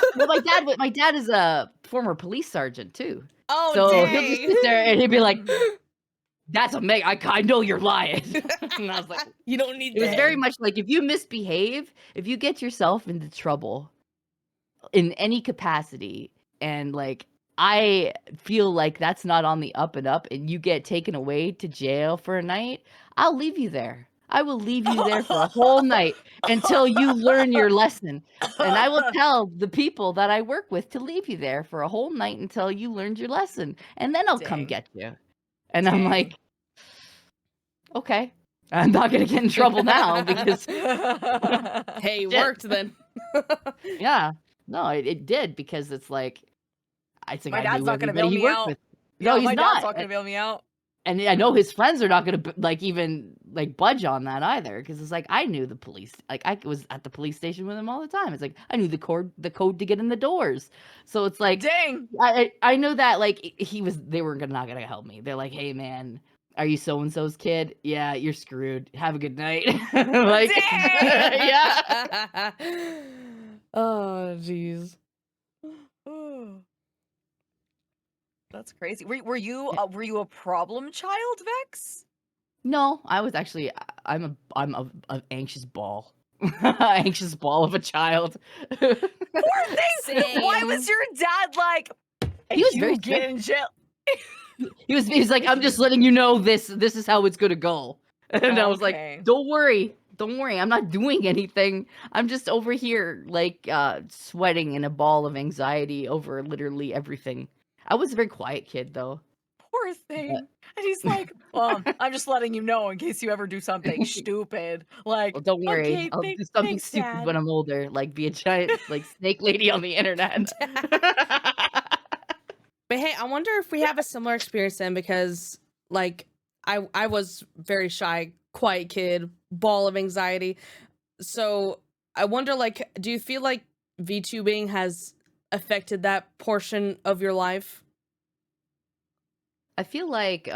my dad is a former police sergeant too. Oh, So dang. he'll just sit there and he'll be like, that's a meg. I know you're lying. And I was like, You don't need it was that. very much like if you misbehave, if you get yourself into trouble in any capacity, and like I feel like that's not on the up and up, and you get taken away to jail for a night, I'll leave you there. I will leave you there for a whole night until you learn your lesson. And I will tell the people that I work with to leave you there for a whole night until you learned your lesson. And then I'll come Dang. get you. And I'm Dang. like, okay, I'm not going to get in trouble now because, Hey, it Shit. worked then. yeah, no, it did because it's like, I think My I dad's knew not gonna everybody bail he me worked out. with. Yeah, No, he's my dad's not. not gonna bail me out. And I know his friends are not going to like even like budge on that either, because it's like I knew the police. Like I was at the police station with him all the time. It's like I knew the code to get in the doors. So it's like Dang. I know that like they were not gonna help me. They're like, hey man, are you so and so's kid? Yeah, you're screwed. Have a good night. Like Dang. yeah. Oh, jeez. Oh, that's crazy. Were you a problem child, Vex? No, I was actually I'm a anxious ball. Anxious ball of a child. Poor thing. Why Same. was your dad like? He was "You very get strict. in jail." He's like, I'm just letting you know this is how it's gonna go. And I was Okay. like, don't worry, I'm not doing anything. I'm just over here like sweating in a ball of anxiety over literally everything. I was a very quiet kid though. Poor thing. And he's like, I'm just letting you know in case you ever do something stupid. Like, Well, don't worry, okay, I'll do something thanks, stupid Dad. when I'm older, like be a giant like snake lady on the internet. But hey, I wonder if we have a similar experience then, because like I was very shy, quiet kid, ball of anxiety. So I wonder, like, do you feel like VTubing has affected that portion of your life? I feel like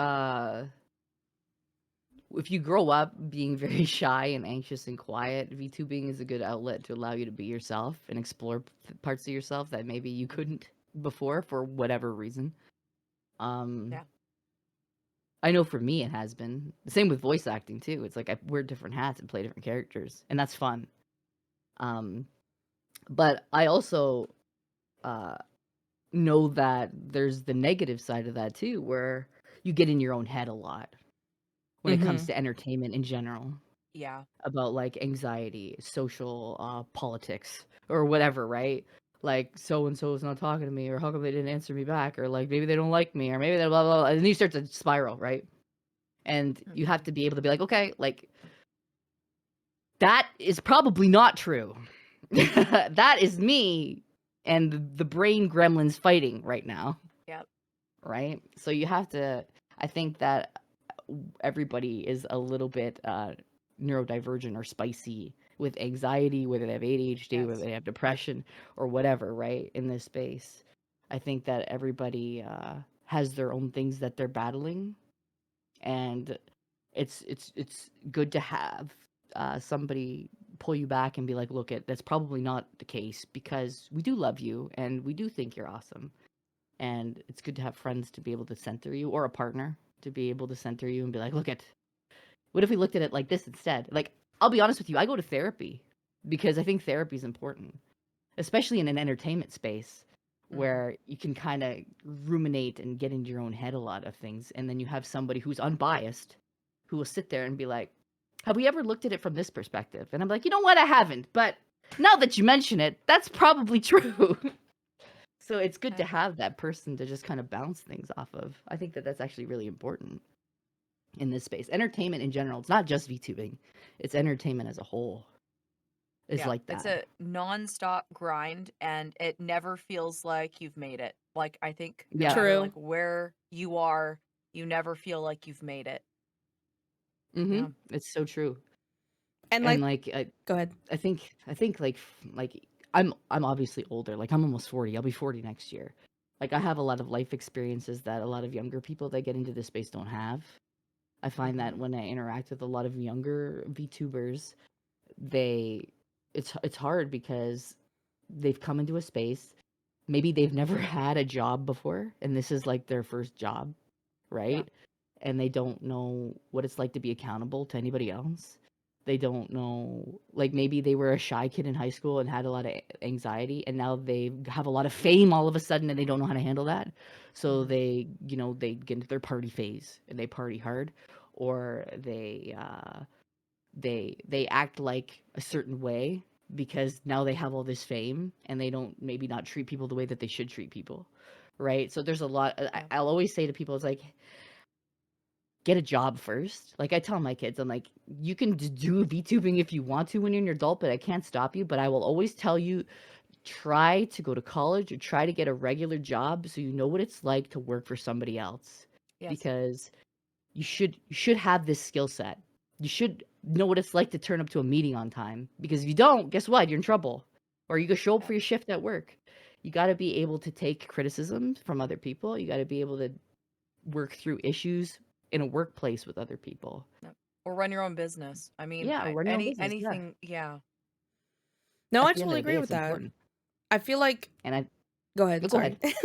if you grow up being very shy and anxious and quiet, VTubing is a good outlet to allow you to be yourself and explore parts of yourself that maybe you couldn't before for whatever reason. Yeah. I know for me it has been. The same with voice acting too. It's like I wear different hats and play different characters, and that's fun. But I also know that there's the negative side of that too, where you get in your own head a lot when it comes to entertainment in general, Yeah. about like anxiety, social politics, or whatever, right? Like so and so is not talking to me, or how come they didn't answer me back, or like maybe they don't like me, or maybe they blah blah blah, and then you start to spiral, right? And you have to be able to be like, okay, like that is probably not true. That is me and the brain gremlins fighting right now. Yep. Right? So you have to, I think that everybody is a little bit neurodivergent or spicy with anxiety, whether they have ADHD, whether Yes. they have depression or whatever, right? In this space. I think that everybody has their own things that they're battling, and it's good to have somebody pull you back and be like, look, that's probably not the case, because we do love you and we do think you're awesome. And it's good to have friends to be able to center you, or a partner to be able to center you and be like, look, what if we looked at it like this instead? Like, I'll be honest with you, I go to therapy because I think therapy is important, especially in an entertainment space where you can kind of ruminate and get into your own head a lot of things. And then you have somebody who's unbiased who will sit there and be like, have we ever looked at it from this perspective? And I'm like, you know what? I haven't. But now that you mention it, that's probably true. So it's good to have that person to just kind of bounce things off of. I think that that's actually really important in this space. Entertainment in general, it's not just VTubing. It's entertainment as a whole. It's like that. It's a nonstop grind, and it never feels like you've made it. Like, I think no matter, True. like, where you are, you never feel like you've made it. Yeah. It's so true. And And like, go ahead. I think like I'm obviously older. Like, I'm almost 40. I'll be 40 next year. Like, I have a lot of life experiences that a lot of younger people that get into this space don't have. I find that when I interact with a lot of younger VTubers, it's hard because they've come into a space, maybe they've never had a job before, and this is like their first job, right? And they don't know what it's like to be accountable to anybody else. They don't know, like, maybe they were a shy kid in high school and had a lot of anxiety, and now they have a lot of fame all of a sudden and they don't know how to handle that. So they get into their party phase and they party hard, or they act like a certain way because now they have all this fame and they don't maybe not treat people the way that they should treat people, right? So there's a lot. I'll always say to people, it's like, get a job first. Like, I tell my kids, I'm like, you can do VTubing if you want to when you're an adult, but I can't stop you. But I will always tell you, try to go to college or try to get a regular job so you know what it's like to work for somebody else. Yes. Because you should have this skill set. You should know what it's like to turn up to a meeting on time. Because if you don't, guess what? You're in trouble. Or you go show up for your shift at work. You got to be able to take criticism from other people. You got to be able to work through issues in a workplace with other people. Or run your own business. I mean, or run your own business, anything. No, I At the end of totally the agree day, with it's that. important. I feel like. And Go ahead. Go Sorry. ahead.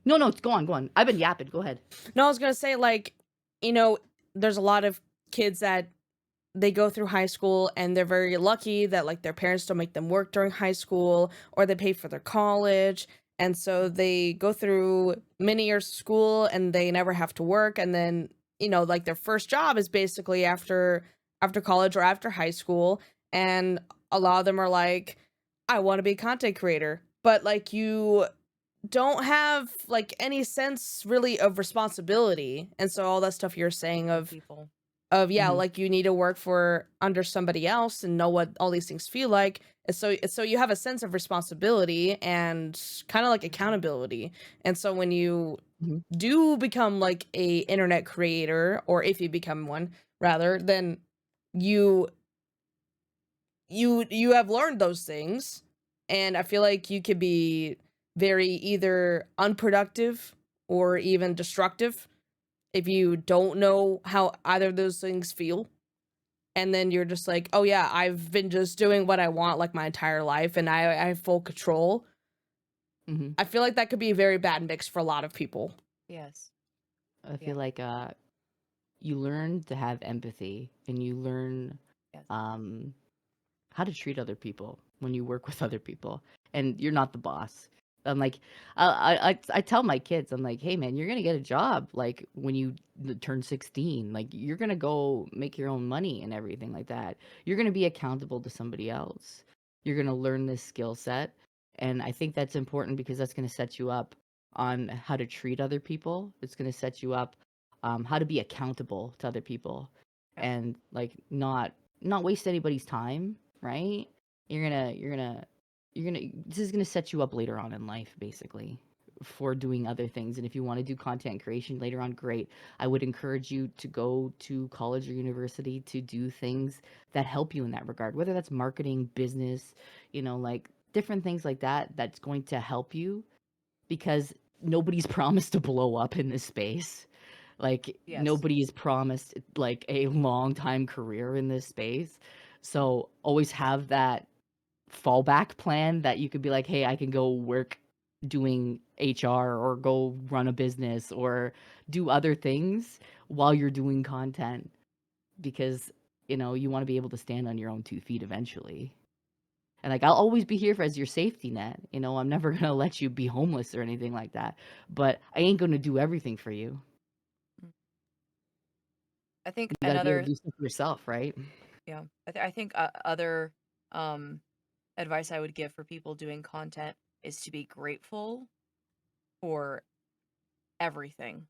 No, go on. I've been yapping. Go ahead. No, I was gonna say, like, there's a lot of kids that they go through high school and they're very lucky that, like, their parents don't make them work during high school, or they pay for their college, and so they go through many years of school and they never have to work, and then like, their first job is basically after college or after high school, and a lot of them are like, I want to be a content creator, but, like, you don't have, like, any sense really of responsibility, and so all that stuff you're saying of People. like, you need to work for under somebody else and know what all these things feel like, and so you have a sense of responsibility and kind of like accountability, and so when you do become, like, a internet creator, or if you become one rather, then you have learned those things, and I feel like you could be very either unproductive or even destructive if you don't know how either of those things feel. And then you're just like, oh yeah, I've been just doing what I want, like, my entire life, and I have full control. I feel like that could be a very bad mix for a lot of people. Yes. I feel like you learn to have empathy, and you learn how to treat other people when you work with other people, and you're not the boss. I'm like, I tell my kids, I'm like, hey man, you're gonna get a job, like, when you turn 16, like, you're gonna go make your own money and everything like that. You're gonna be accountable to somebody else. You're gonna learn this skill set, and I think that's important because that's gonna set you up on how to treat other people. It's gonna set you up how to be accountable to other people, and, like, not waste anybody's time, right? This is gonna set you up later on in life, basically, for doing other things. And if you want to do content creation later on, great. I would encourage you to go to college or university to do things that help you in that regard, whether that's marketing, business, like, different things like that, that's going to help you, because nobody's promised to blow up in this space. Like, nobody's promised, like, a long time career in this space. So always have that fallback plan that you could be like, hey, I can go work doing HR or go run a business or do other things while you're doing content, because you want to be able to stand on your own 2 feet eventually. And like, I'll always be here as your safety net. I'm never going to let you be homeless or anything like that, but I ain't going to do everything for you. I think You got to be able another to do stuff for yourself, right? yeah, I think other advice I would give for people doing content is to be grateful for everything,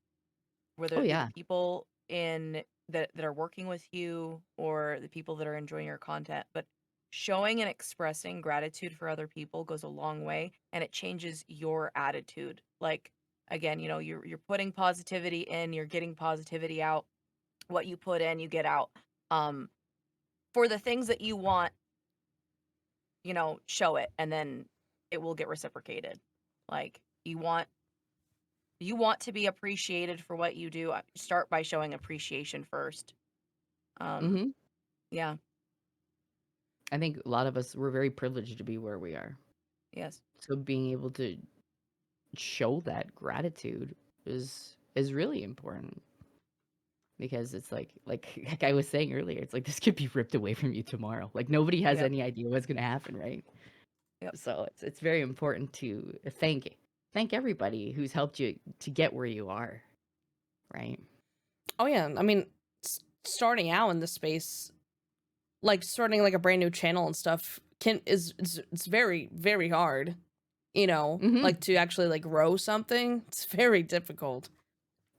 whether Oh it be yeah. the people that are working with you or the people that are enjoying your content. But showing and expressing gratitude for other people goes a long way, and it changes your attitude. Like, again, you're putting positivity in, you're getting positivity out. What you put in, you get out. For the things that you want, show it, and then it will get reciprocated. Like, you want to be appreciated for what you do. Start by showing appreciation first. Hmm. Yeah. I think a lot of us, we're very privileged to be where we are. Yes. So being able to show that gratitude is really important, because it's like I was saying earlier, it's like this could be ripped away from you tomorrow. Like nobody has Yep. any idea what's going to happen, right? Yep. So it's very important to thank everybody who's helped you to get where you are, right? Oh yeah, I mean, starting out in this space, like starting like a brand new channel and stuff, it's very very hard. Mm-hmm. Like to actually like grow something, it's very difficult.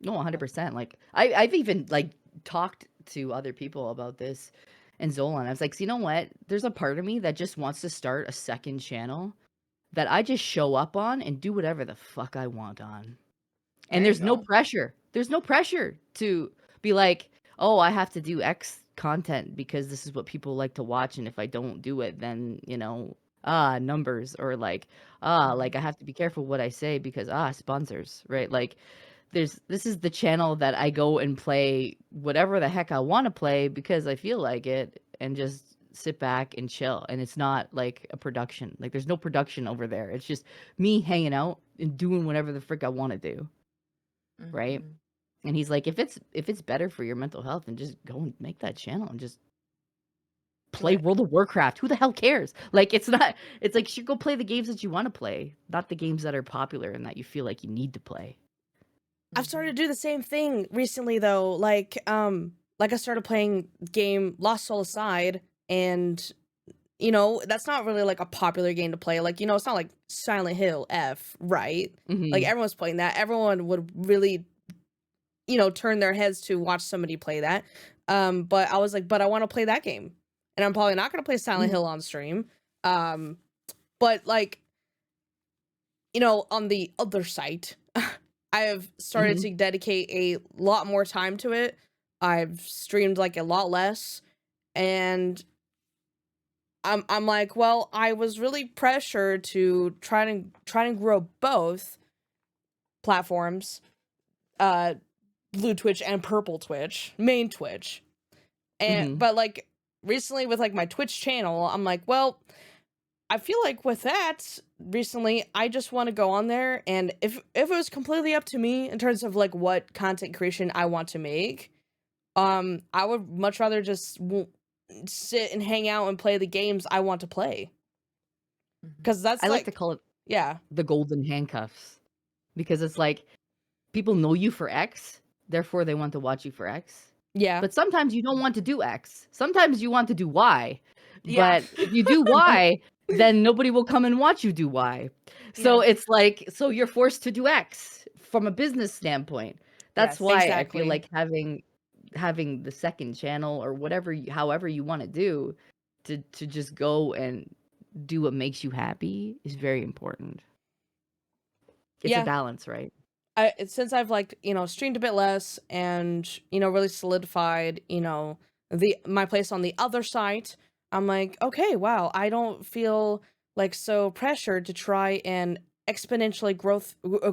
No, 100%. Like I've even like talked to other people about this and Zolan. I was like, so you know what? There's a part of me that just wants to start a second channel that I just show up on and do whatever the fuck I want on. And There you there's no go. pressure. There's no pressure to be like, oh, I have to do X content because this is what people like to watch. And if I don't do it, then, numbers, or like I have to be careful what I say because sponsors, right? Like this is the channel that I go and play whatever the heck I want to play because I feel like it, and just sit back and chill. And it's not like a production. Like there's no production over there. It's just me hanging out and doing whatever the frick I want to do, right? Mhm. And he's like, if it's better for your mental health, then just go and make that channel and just play it. World of Warcraft. Who the hell cares? Like it's like you should go play the games that you want to play, not the games that are popular and that you feel like you need to play. I've started to do the same thing recently though. Like I started playing game Lost Soul Aside, and that's not really like a popular game to play. Like, it's not like Silent Hill F, right? Like Mm-hmm. everyone's playing that. Everyone would really, turn their heads to watch somebody play that. But I was like, but I want to play that game. And I'm probably not going to play Silent Hill on stream. But like, on the other site, I have started Mm-hmm. to dedicate a lot more time to it. I've streamed like a lot less, and I'm like, well, I was really pressured to try to grow both platforms, blue Twitch and purple Twitch, main Twitch. And Mm-hmm. but like recently with like my Twitch channel, I'm like, well, I feel like with that recently, I just want to go on there, and if it was completely up to me in terms of like what content creation I want to make, I would much rather just sit and hang out and play the games I want to play, Mhm. because that's I like to like, call it yeah, the golden handcuffs, because it's like people know you for X, therefore they want to watch you for X. yeah, But sometimes you don't want to do X. Sometimes you want to do Y. Yeah. But if you do Y, then nobody will come and watch you do Y. So Yeah. it's like, so you're forced to do X from a business standpoint. That's Yes. why I feel exactly. like having the second channel or whatever, however you want to do, to just go and do what makes you happy is very important. It's a Yeah, balance, right? since I've like streamed a bit less and really solidified my place on the other site, I'm like, okay, wow, I don't feel like so pressured to try and exponentially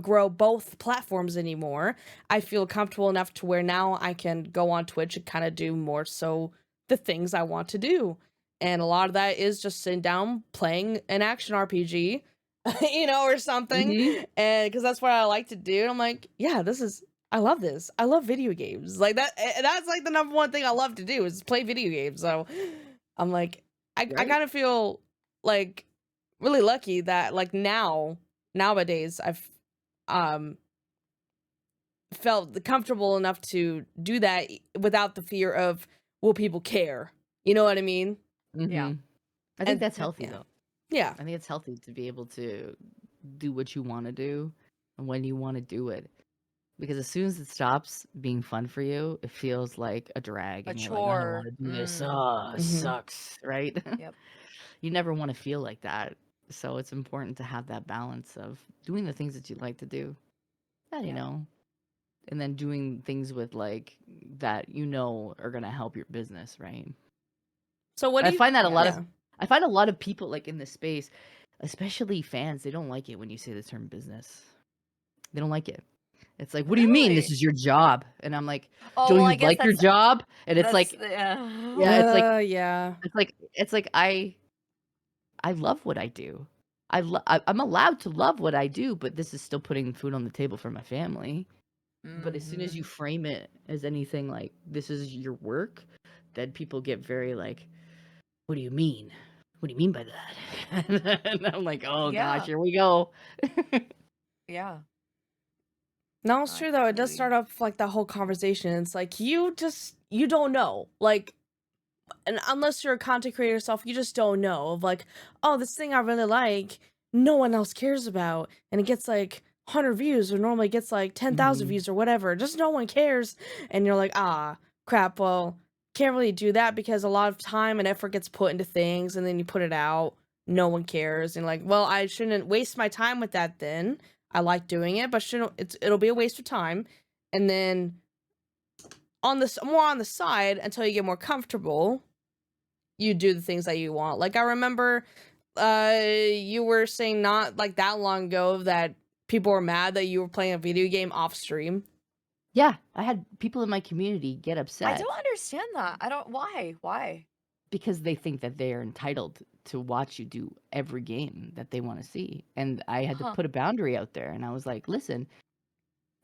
grow both platforms anymore. I feel comfortable enough to where now I can go on Twitch and kind of do more so the things I want to do. And a lot of that is just sitting down playing an action RPG, or something. Mhm. And because that's what I like to do. And I'm like, yeah, I love this. I love video games. Like that's like the number one thing I love to do is play video games. So I'm like, I Right. kind of feel like really lucky that like nowadays I've felt comfortable enough to do that without the fear of will people care? You know what I mean? Yeah. Mhm. I think And that's healthy yeah. though. Yeah. I think it's healthy to be able to do what you want to do and when you want to do it. Because as soon as it stops being fun for you, it feels like a drag. A And you're like, I don't want chore. to do this. Mm. Oh, it Mhm. sucks, right? Yep. You never want to feel like that. So it's important to have that balance of doing the things that you like to do. And, Yeah. and then doing things with like that are gonna help your business, right? So what do I you? find that Yeah. I find a lot of people like in this space, especially fans, they don't like it when you say the term business. They don't like it. It's like, what do you mean this Really? is your job? And I'm like, Oh, don't well, you I guess like your job? And it's like, yeah, Yeah. it's like I love what I do. I'm allowed to love what I do, but this is still putting food on the table for my family. But as soon as you Mhm. frame it as anything like this is your work, then people get very like, what do you mean? What do you mean by that? And I'm like, oh gosh, Yeah. here we go. Yeah. No, it's true though. It does start off like that whole conversation. It's like you don't know. Like, and unless you're a content creator yourself, you just don't know of like, oh, this thing I really like, no one else cares about, and it gets like 100 views, or normally gets like 10,000 Mhm. views or whatever. Just no one cares, and you're like, ah, crap. Well, can't really do that because a lot of time and effort gets put into things, and then you put it out, no one cares, and like, well, I shouldn't waste my time with that. Then I like doing it, but it'll be a waste of time, and then on the side until you get more comfortable, you do the things that you want. Like I remember you were saying not like that long ago that people were mad that you were playing a video game off stream. Yeah, I had people in my community get I upset don't understand that. I don't. Why? because they think that they are entitled to watch you do every game that they want to see. And I had to Huh. put a boundary out there and I was like, listen,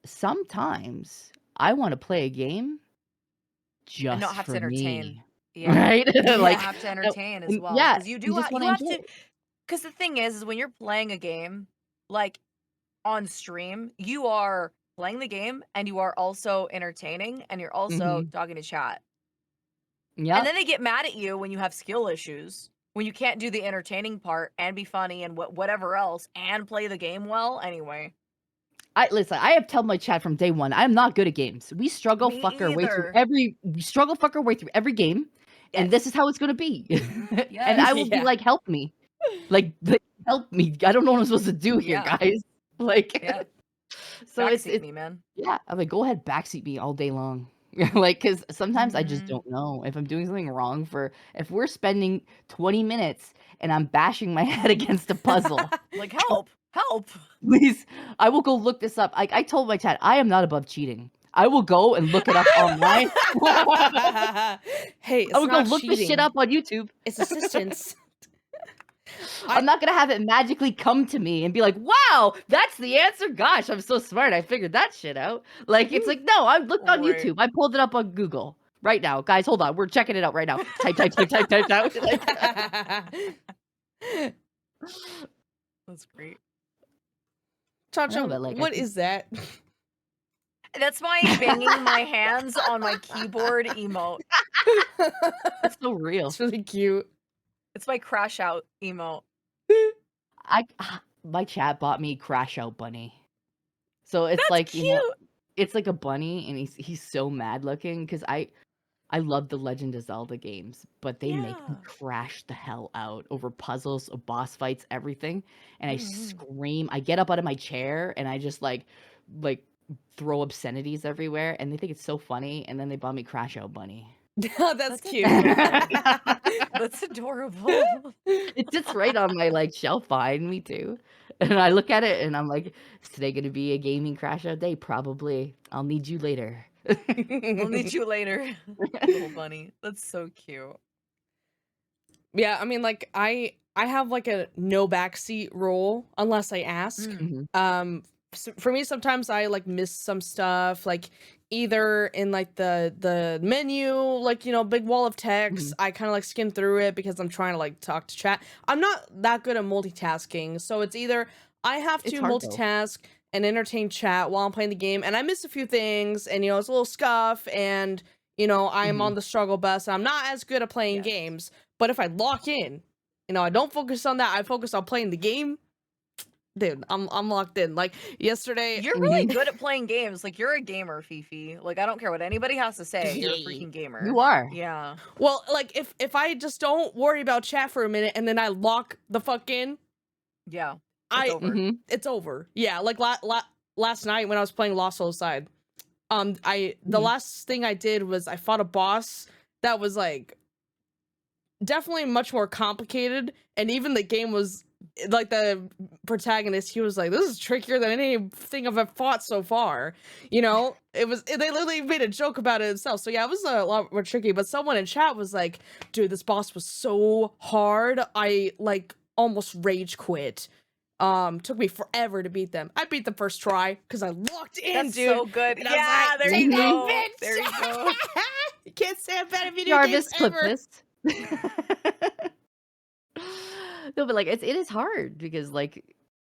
sometimes I want to play a game And not just have to for entertain. me. Yeah. Right? You don't Like have to entertain as well. yeah, Because you you do just want you to have enjoy to. it. Because the thing is when you're playing a game, like on stream, you are playing the game and you are also entertaining and you're also Mhm. talking to chat. And Yep. then they get mad at you when you have skill issues, when you can't do the entertaining part and be funny and whatever else and play the game well. Anyway, Listen, I have told my chat from day one, I'm not good at games. We struggle me fuck our way through either. every game, and this is how it's gonna be. And I will be Yeah. like, help me. Like, help me. I don't know what I'm supposed to do here, Yeah. guys. Like, Yeah. so it's Backseat me, man. yeah. I'm like, go ahead, backseat me all day long. Like, because sometimes I just Mhm. don't know if I'm doing something wrong. If we're spending 20 minutes and I'm bashing my head against a puzzle, Like, help. please, I will go look this up. I told my chat, I am not above cheating. I will go and look it up online. Hey, I it's will go not look this shit cheating. up on YouTube. It's assistance. I'm not gonna have it magically come to me and be like, "Wow, that's the answer." Gosh, I'm so smart. I figured that shit out. Like, it's like, no, I looked on Right. YouTube. I pulled it up on Google right now, guys. Hold on, we're checking it out right now. Type out. Like, That's great. no, Chacho, but like, I what think is that? That's my banging my hands on my keyboard emote. that's so real. It's really cute. It's my crash out emote. My chat bought me Crash Out Bunny, so it's That's like cute. it's like a bunny, and he's so mad looking because I love the Legend of Zelda games, but they make me Yeah. crash the hell out over puzzles, boss fights, everything. And I Mhm. scream. I get up out of my chair and I just like throw obscenities everywhere. And they think it's so funny. And then they bought me Crash Out Bunny. That's cute. That's adorable. It sits right on my like shelf behind me too. And I look at it and I'm like, is today gonna be a gaming crash out day? Probably. I'll need you later. I'll need you later. Little bunny. That's so cute. Yeah, I mean, like, I have, like, a no backseat rule unless I ask. Mm. For me, sometimes I, like, miss some stuff, like, either in, like, the menu, like, you know, big wall of text, I kinda, like, skim through it because I'm trying to, like, talk to chat. I'm not that good at multitasking, so it's either I have It's to hard, though. multitask and entertain chat while I'm playing the game, and I miss a few things, and, you know, it's a little scuff, and, you know, I'm on the struggle bus, and I'm not as good at playing Yes. games. But if I lock in, you know, I don't focus on that. I focus on playing the game. Dude, I'm locked in. Like yesterday, You're really good at playing games. Like, you're a gamer, Fifi. Like, I don't care what anybody has to say. You're a freaking gamer. You are. Yeah. well, like if I just don't worry about chat for a minute and then I lock the fuck in, Yeah. I It's over. it's over. Yeah, like last night when I was playing Lost Soul Side, the last thing I did was I fought a boss that was like definitely much more complicated, and even the game was like the protagonist, he was like, this is trickier than anything I've fought so far, you know. They literally made a joke about it itself. So yeah, it was a lot more tricky, but someone in chat was like, dude, this boss was so hard, I like almost rage quit. Took me forever to beat them. I beat the first try because I locked in. That's dude, so good. and I was Yeah, like, there "Take you that, go. bitch!" There you go. You can't say a better video Jarvis, games clip ever. this. No, but like it is hard because like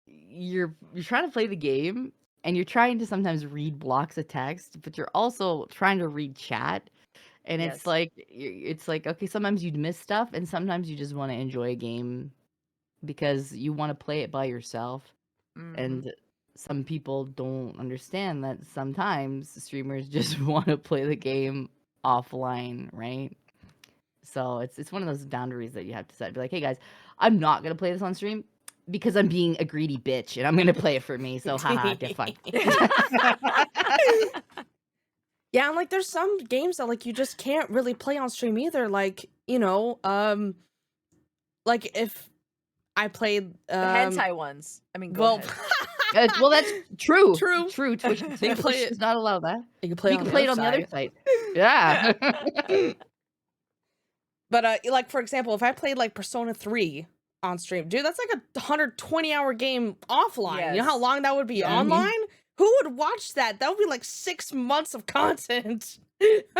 you're trying to play the game and you're trying to sometimes read blocks of text, but you're also trying to read chat. And Yes. it's like okay, sometimes you'd miss stuff, and sometimes you just want to enjoy a game because you want to play it by yourself. Mhm. And some people don't understand that sometimes streamers just want to play the game offline, right? So it's one of those boundaries that you have to set. Be like, hey guys, I'm not gonna play this on stream because I'm being a greedy bitch and I'm gonna play it for me. So haha, get fucked. Yeah, and like there's some games that like you just can't really play on stream either. Like, you know, like if I played The hentai ones. I mean, go well, ahead. Well, that's true. True. Twitch, You can Twitch play it. does not allow that. you can play You on can the play it other on the other side. side. Yeah. But like for example, if I played like Persona 3 on stream, dude, that's like a 120-hour game offline. You know how Yes. long that would be Yeah. online? Who would watch that? That would be like 6 months of content.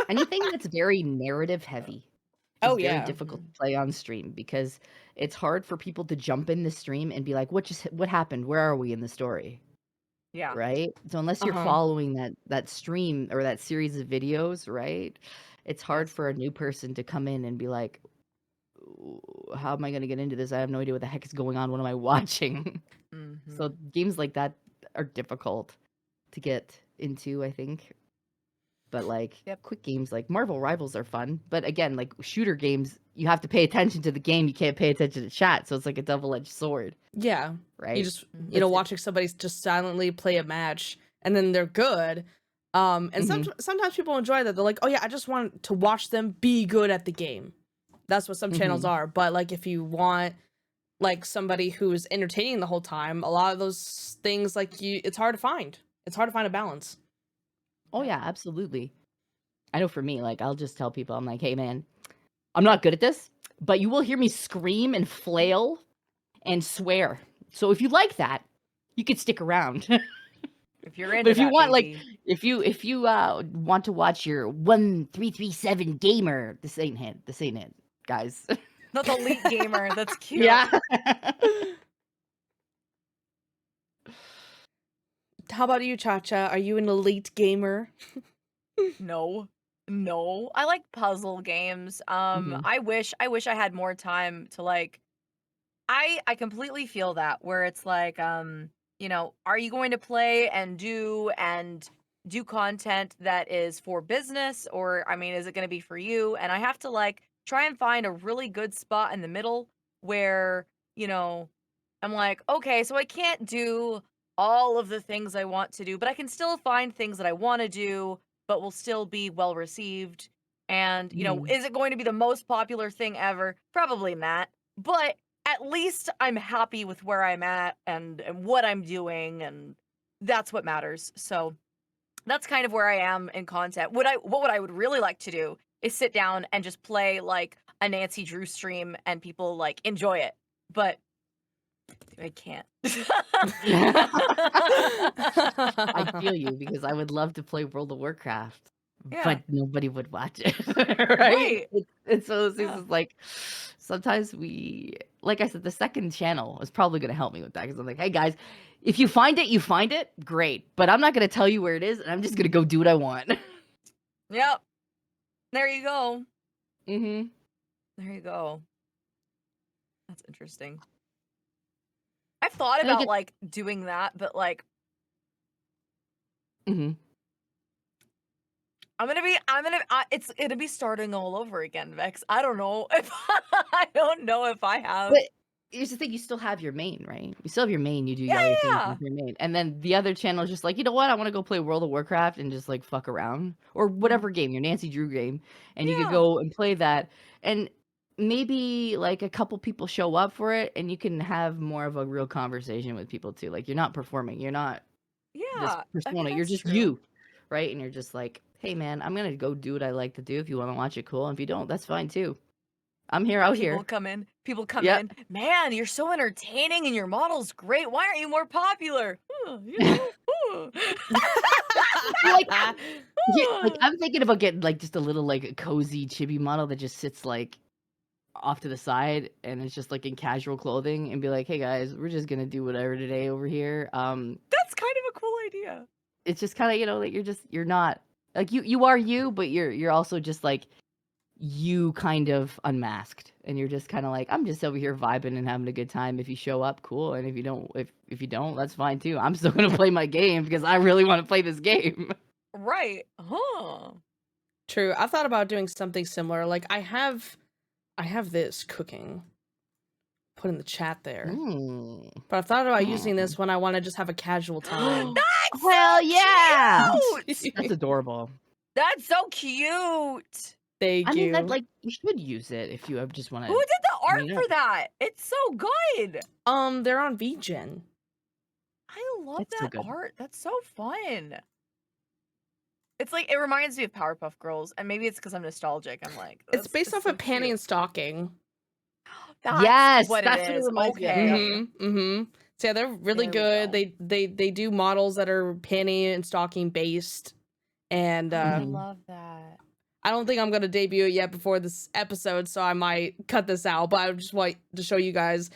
Anything that's very narrative heavy is Oh, very yeah. difficult to play on stream because it's hard for people to jump in the stream and be like, what happened? Where are we in the story? Yeah. Right? So unless you're Uh-huh. following that stream or that series of videos, right? It's hard Yes. for a new person to come in and be like, how am I going to get into this? I have no idea what the heck is going on. What am I watching? Mhm. So games like that are difficult to get into, I think. But like Yep. quick games like Marvel Rivals are fun. But again, like shooter games, you have to pay attention to the game. You can't pay attention to chat. So it's like a double-edged sword, Yeah. right? You just, Mhm. you know, That's it. watching somebody just silently play a match and then they're good. And sometimes people enjoy that. They're like, oh yeah, I just want to watch them be good at the game. That's what some channels are. But like if you want like somebody who's entertaining the whole time, a lot of those things like it's hard to find. It's hard to find a balance. Oh yeah, absolutely. I know for me, like I'll just tell people, I'm like, hey man, I'm not good at this, but you will hear me scream and flail and swear. So if you like that, you could stick around. If you're into But if you that, want like baby. if you want to watch your 1337 gamer, this ain't it, guys. Not the elite gamer. That's cute. Yeah. How about you, Cha-Cha? Are you an elite gamer? No. No. I like puzzle games. Mhm. I wish I had more time to like I completely feel that where it's like you know, are you going to play and do content that is for business, or I mean, is it going to be for you? And I have to like try and find a really good spot in the middle where, you know, I'm like, okay, so I can't do all of the things I want to do, but I can still find things that I want to do, but will still be well received. And, you know, is it going to be the most popular thing ever? Probably not. But at least I'm happy with where I'm at and what I'm doing, and that's what matters. So that's kind of where I am in content. What I would really like to do is sit down and just play like a Nancy Drew stream and people like enjoy it, but I can't. I feel you because I would love to play World of Warcraft, Yeah. but nobody would watch it, right? Right. It's one of those things. Yeah. Is like sometimes like I said, the second channel is probably going to help me with that because I'm like, hey guys, if you find it, great, but I'm not going to tell you where it is, and I'm just going to go do what I want. Yep. There you go. Mm-hmm. There you go. That's interesting. I've thought And I about get- like doing that, but like Mm-hmm. it's gonna be starting all over again, Vex. I don't know if I have. But here's the thing: you still have your main, right? You still have your main. You do your other things with your main, and then the other channel is just like, you know what? I want to go play World of Warcraft and just like fuck around, or whatever game, your Nancy Drew game, and you could Yeah. go and play that, and maybe like a couple people show up for it, and you can have more of a real conversation with people too. Like you're not performing, you're not this Yeah, I persona, think you're that's just true. you, right? And you're just like, hey man, I'm gonna go do what I like to do. If you want to watch it, cool. And if you don't, that's fine too. I'm here out here. People come Yeah. in. Man, you're so entertaining and your model's great. Why aren't you more popular? You know, Like, like I'm thinking about getting like just a little like cozy chibi model that just sits like off to the side and it's just like in casual clothing and be like, hey guys, we're just gonna do whatever today over here. That's kind of a cool idea. It's just kind of, you know, like you're not like you are you, but you're also just like you kind of unmasked and you're just kind of like, I'm just over here vibing and having a good time. If you show up, cool, and if you don't, if you don't, that's fine too. I'm still gonna play my game because I really want to play this game. Right. Huh. True. I thought about doing something similar. Like I have this cooking. Put in the chat there. Mm. But I've thought about using this when I want to just have a casual time. That's Hell so yeah! cute! That's adorable. That's so cute. Thank I you. mean, that like you should use it if you just want Who to. did the art meet for up. that? It's so good. They're on VGen. I love It's so that good. art. That's so fun. It's like it reminds me of Powerpuff Girls, and maybe it's because I'm nostalgic. I'm like, It's based off so of Panty and Stocking. That's Yes, what that's it what it is. reminds me of. Okay. Yep. Mm-hmm. So yeah, they're really There we good. They do models that are Panty and Stocking based. And I Mhm. love that. I don't think I'm gonna debut it yet before this episode, so I might cut this out. But I just want to show you guys,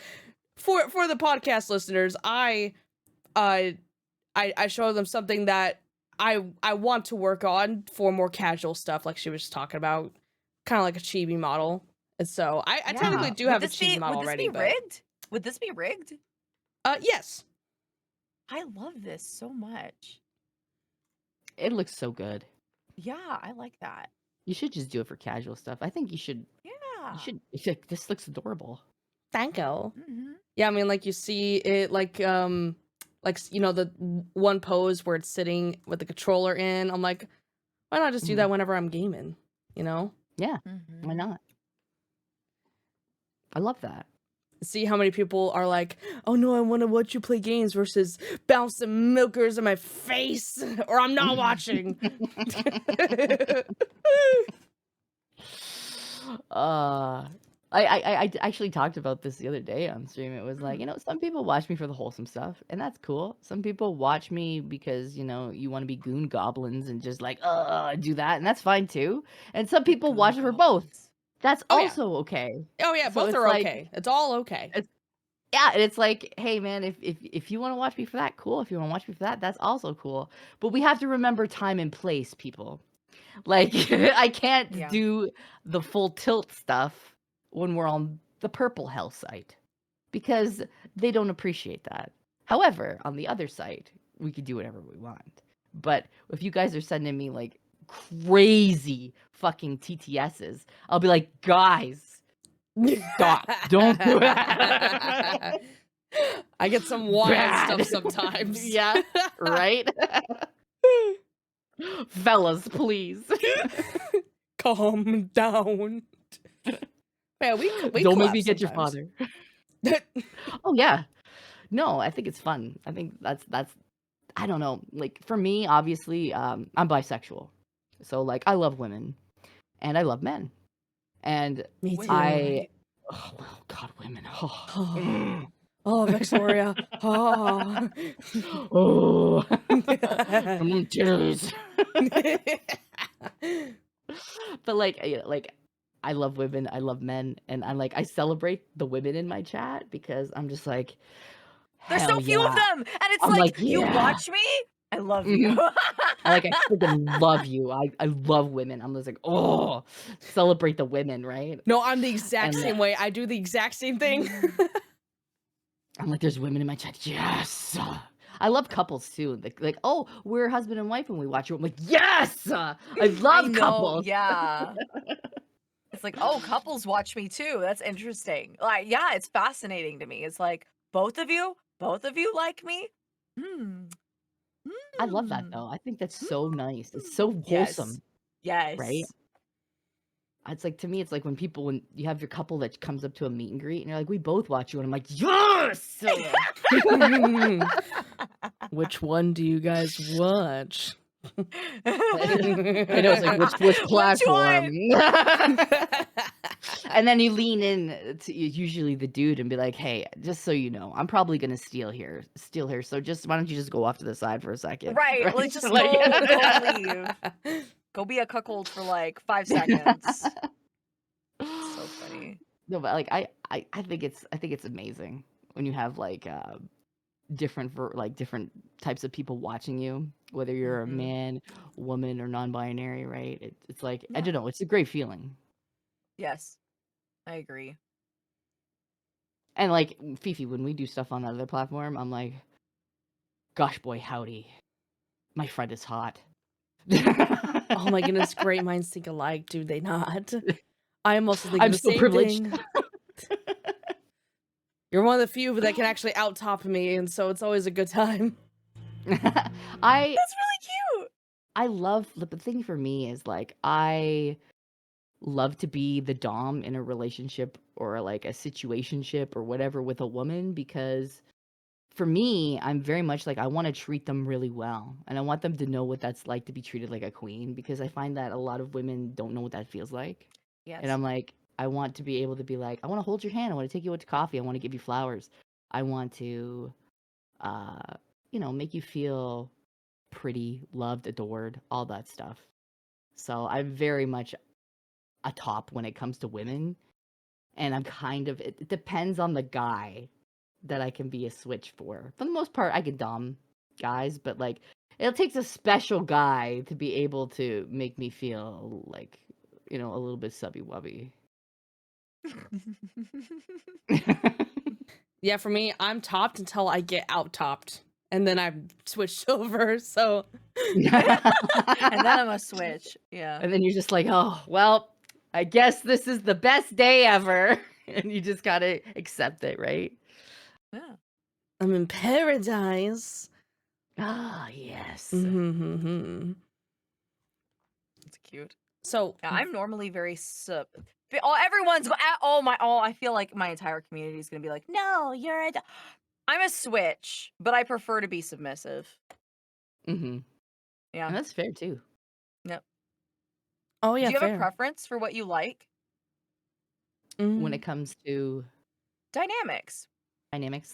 for the podcast listeners, I show them something that I want to work on for more casual stuff, like she was just talking about, kind of like a chibi model. And so I technically do Would have a this be- chibi model would this already. be But rigged? Would this be rigged? yes, I love this so much. It looks so good. Yeah, I like that. You should just do it for casual stuff. I think you should. Yeah. You should. This looks adorable. thank you. Mm-hmm. Yeah, I mean, like you see it, like you know, the one pose where it's sitting with the controller in. I'm like, why not just do that whenever I'm gaming? You know? Yeah. Mm-hmm. Why not? I love that. See how many people are like, oh no, I want to watch you play games versus bounce some milkers in my face, or I'm not watching. I actually talked about this the other day on stream. It was like, you know, some people watch me for the wholesome stuff, and that's cool. Some people watch me because, you know, you want to be goon goblins and just like, do that, and that's fine too. And some people watch it for both. That's Oh, yeah. also okay. Oh yeah, So both it's are like- okay. It's all okay. Yeah, and it's like, hey man, if you want to watch me for that, cool. If you want to watch me for that, that's also cool. But we have to remember time and place, people. Like I can't Yeah. do the full tilt stuff when we're on the purple hell site because they don't appreciate that. However, on the other side, we could do whatever we want. But if you guys are sending me like crazy fucking TTSs, I'll be like, guys, stop. Don't do it. I get some wild Bad. stuff sometimes. Yeah, right? Fellas, please. Calm down. Yeah, we Don't make collab me get your sometimes. father. Oh yeah. No, I think it's fun. I think that's I don't know. Like for me, obviously, I'm bisexual. So like I love women and I love men. And Me too. I, oh God, women. Oh, Oh, Victoria. Oh. oh. Titties. But like I love women, I love men, and I celebrate the women in my chat because I'm just like, There's so hell few of yeah. them, and it's I'm like, like, you yeah. watch me, I love you. I freaking love you. I love women. I'm just like, oh, celebrate the women, right? No, I'm the exact And same way. I do the exact same thing. I'm like, there's women in my chat. Yes. I love couples too. Like, oh, we're husband and wife and we watch it. I'm like, yes. I love I know, couples. yeah. It's like, oh, couples watch me too. That's interesting. Like, yeah, it's fascinating to me. It's like, both of you like me? I love that though. I think that's so nice. It's so wholesome, Yes. right? It's like, to me, it's like when you have your couple that comes up to a meet and greet and you're like, we both watch you. And I'm like, yes. Which one do you guys watch? I know, it's like, which platform? And then you lean in to usually the dude and be like, hey, just so you know, I'm probably gonna steal here. So why don't you just go off to the side for a second? Right. Like, just go leave. Go be a cuckold for like 5 seconds. So funny. No, but like I think it's amazing when you have like different types of people watching you, whether you're a man, woman, or non-binary, right? It's like, I don't know, it's a great feeling. Yes, I agree. And like Fifi, when we do stuff on that other platform, I'm like, gosh, boy, howdy, my friend is hot. Oh my goodness, great minds think alike, do they not? I am also thinking I'm the so same privileged. thing. You're one of the few that can actually out-top me, and so it's always a good time. That's really cute. I love, the thing for me is like, I love to be the dom in a relationship or like a situationship or whatever with a woman, because for me, I'm very much like, I want to treat them really well, and I want them to know what that's like to be treated like a queen, because I find that a lot of women don't know what that feels like. Yes. And I'm like, I want to be able to be like, I want to hold your hand, I want to take you out to coffee, I want to give you flowers, I want to make you feel pretty, loved, adored, all that stuff. So I'm very much a top when it comes to women, and I'm kind of, it depends on the guy that I can be a switch for. For the most part, I can dom guys, but like, it takes a special guy to be able to make me feel like, a little bit subby wubby. Yeah, for me, I'm topped until I get out-topped, and then I've switched over, so... And then I'm a switch, yeah. And then you're just like, oh, well, I guess this is the best day ever. And you just gotta accept it, right? Yeah. I'm in paradise. Ah, yes. Mm-hmm. It's cute. So yeah, I'm normally very I feel like my entire community is gonna be like, no, I'm a switch, but I prefer to be submissive. Mm-hmm. Yeah. And that's fair too. Yep. Oh yeah. Do you have fair. a preference for what you like? When it comes to dynamics,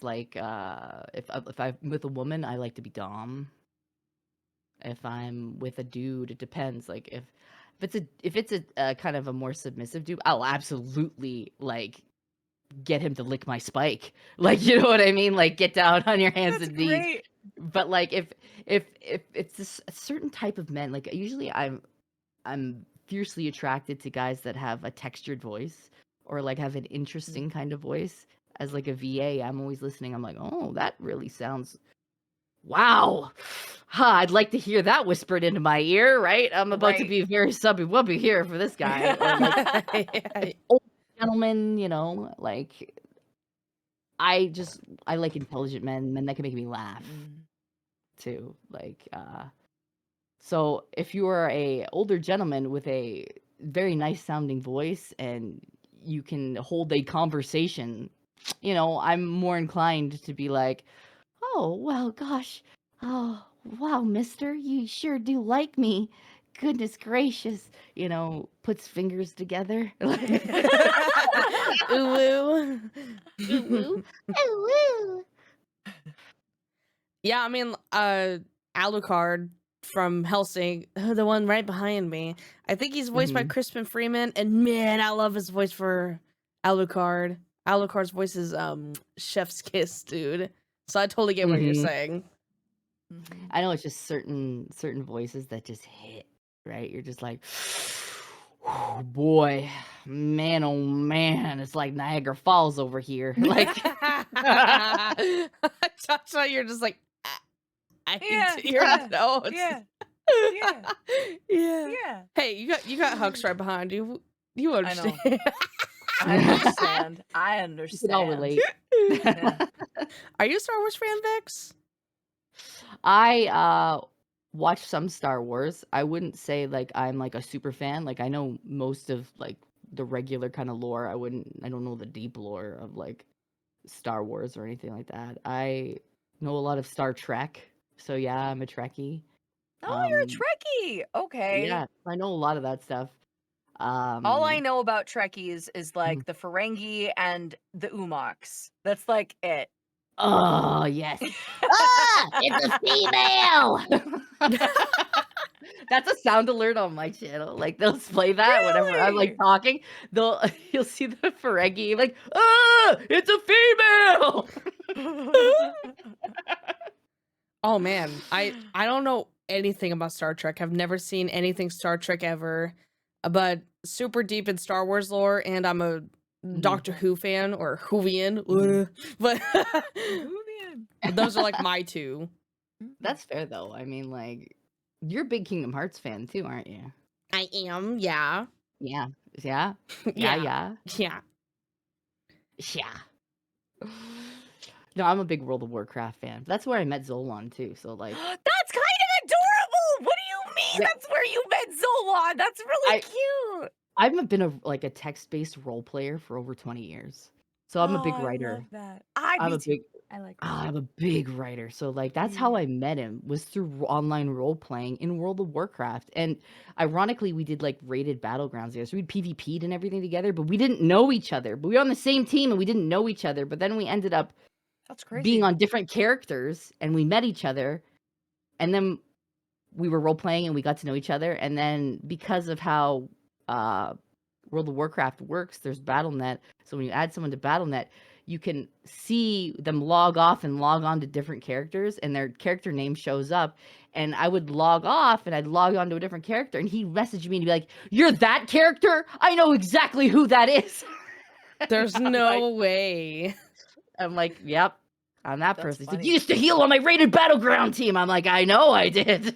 like if I'm with a woman, I like to be dom. If I'm with a dude, it depends. Like if it's a kind of a more submissive dude, I'll absolutely like get him to lick my spike. Like, you know what I mean? Like, get down on your hands and knees. Great. But like if it's a certain type of men, like usually I'm fiercely attracted to guys that have a textured voice or like have an interesting kind of voice. As like a VA, I'm always listening. I'm like, oh, that really sounds, wow. I'd like to hear that whispered into my ear, right? I'm about to be very subby wubby here for this guy. Or like old gentleman, like I like intelligent men that can make me laugh too. Like so if you are a older gentleman with a very nice sounding voice and you can hold a conversation, I'm more inclined to be like, oh, well, gosh. Oh, wow, mister, you sure do like me. goodness gracious, puts fingers together. Ooh, woo. Ooh, Ooh, Yeah, I mean, Alucard from Helsing, the one right behind me. I think he's voiced by Crispin Freeman, and man, I love his voice for Alucard. Alucard's voice is chef's kiss, dude. So I totally get what you're saying. I know it's just certain voices that just hit, right? You're just like, oh boy, man, oh man, it's like Niagara Falls over here. Like, That's why you're just like, I Yeah, need to hear yeah, notes. yeah, Yeah. yeah. Hey, you got Hux right behind you. You I understand? know. I understand. I we understand. can all relate. Yeah. Are you a Star Wars fan, Vix? I watch some Star Wars. I wouldn't say like I'm like a super fan. Like I know most of like the regular kind of lore. I don't know the deep lore of like Star Wars or anything like that. I know a lot of Star Trek. So yeah, I'm a Trekkie. Oh, you're a Trekkie. Okay. Yeah, I know a lot of that stuff. All I know about Trekkies is like the Ferengi and the Umoks. That's like it. Oh yes. it's a female. That's a sound alert on my channel. Like they'll play that whenever I'm like talking. You'll see the Ferengi like, it's a female. Oh man, I don't know anything about Star Trek. I've never seen anything Star Trek ever, but super deep in Star Wars lore, and I'm a Doctor Who fan or Whovian, but those are like my two. That's fair though. I mean, like, you're a big Kingdom Hearts fan too, aren't you? I am, yeah. Yeah. Yeah. Yeah. No, I'm a big World of Warcraft fan. That's where I met Zolan too. So like, That's kind of adorable. What do you mean? Yeah. That's where you met Zolan. That's really cute. I've been a text-based role player for over 20 years. So I'm a big writer. I love that. I like that. I'm a big writer. So like that's how I met him, was through online role playing in World of Warcraft. And ironically, we did like rated battlegrounds together. So we'd PvP'd and everything together, but we didn't know each other. But we were on the same team and we didn't know each other. But then we ended up That's crazy. being on different characters and we met each other. And then we were role playing and we got to know each other. And then because of how World of Warcraft works, there's BattleNet. So when you add someone to BattleNet, you can see them log off and log on to different characters, and their character name shows up. And I would log off, and I'd log on to a different character, and he'd message me and be like, "You're that character? I know exactly who that is." There's no way. I'm like, "Yep, I'm that That's person." He's like, funny. "You used to heal on my rated battleground team." I'm like, "I know I did."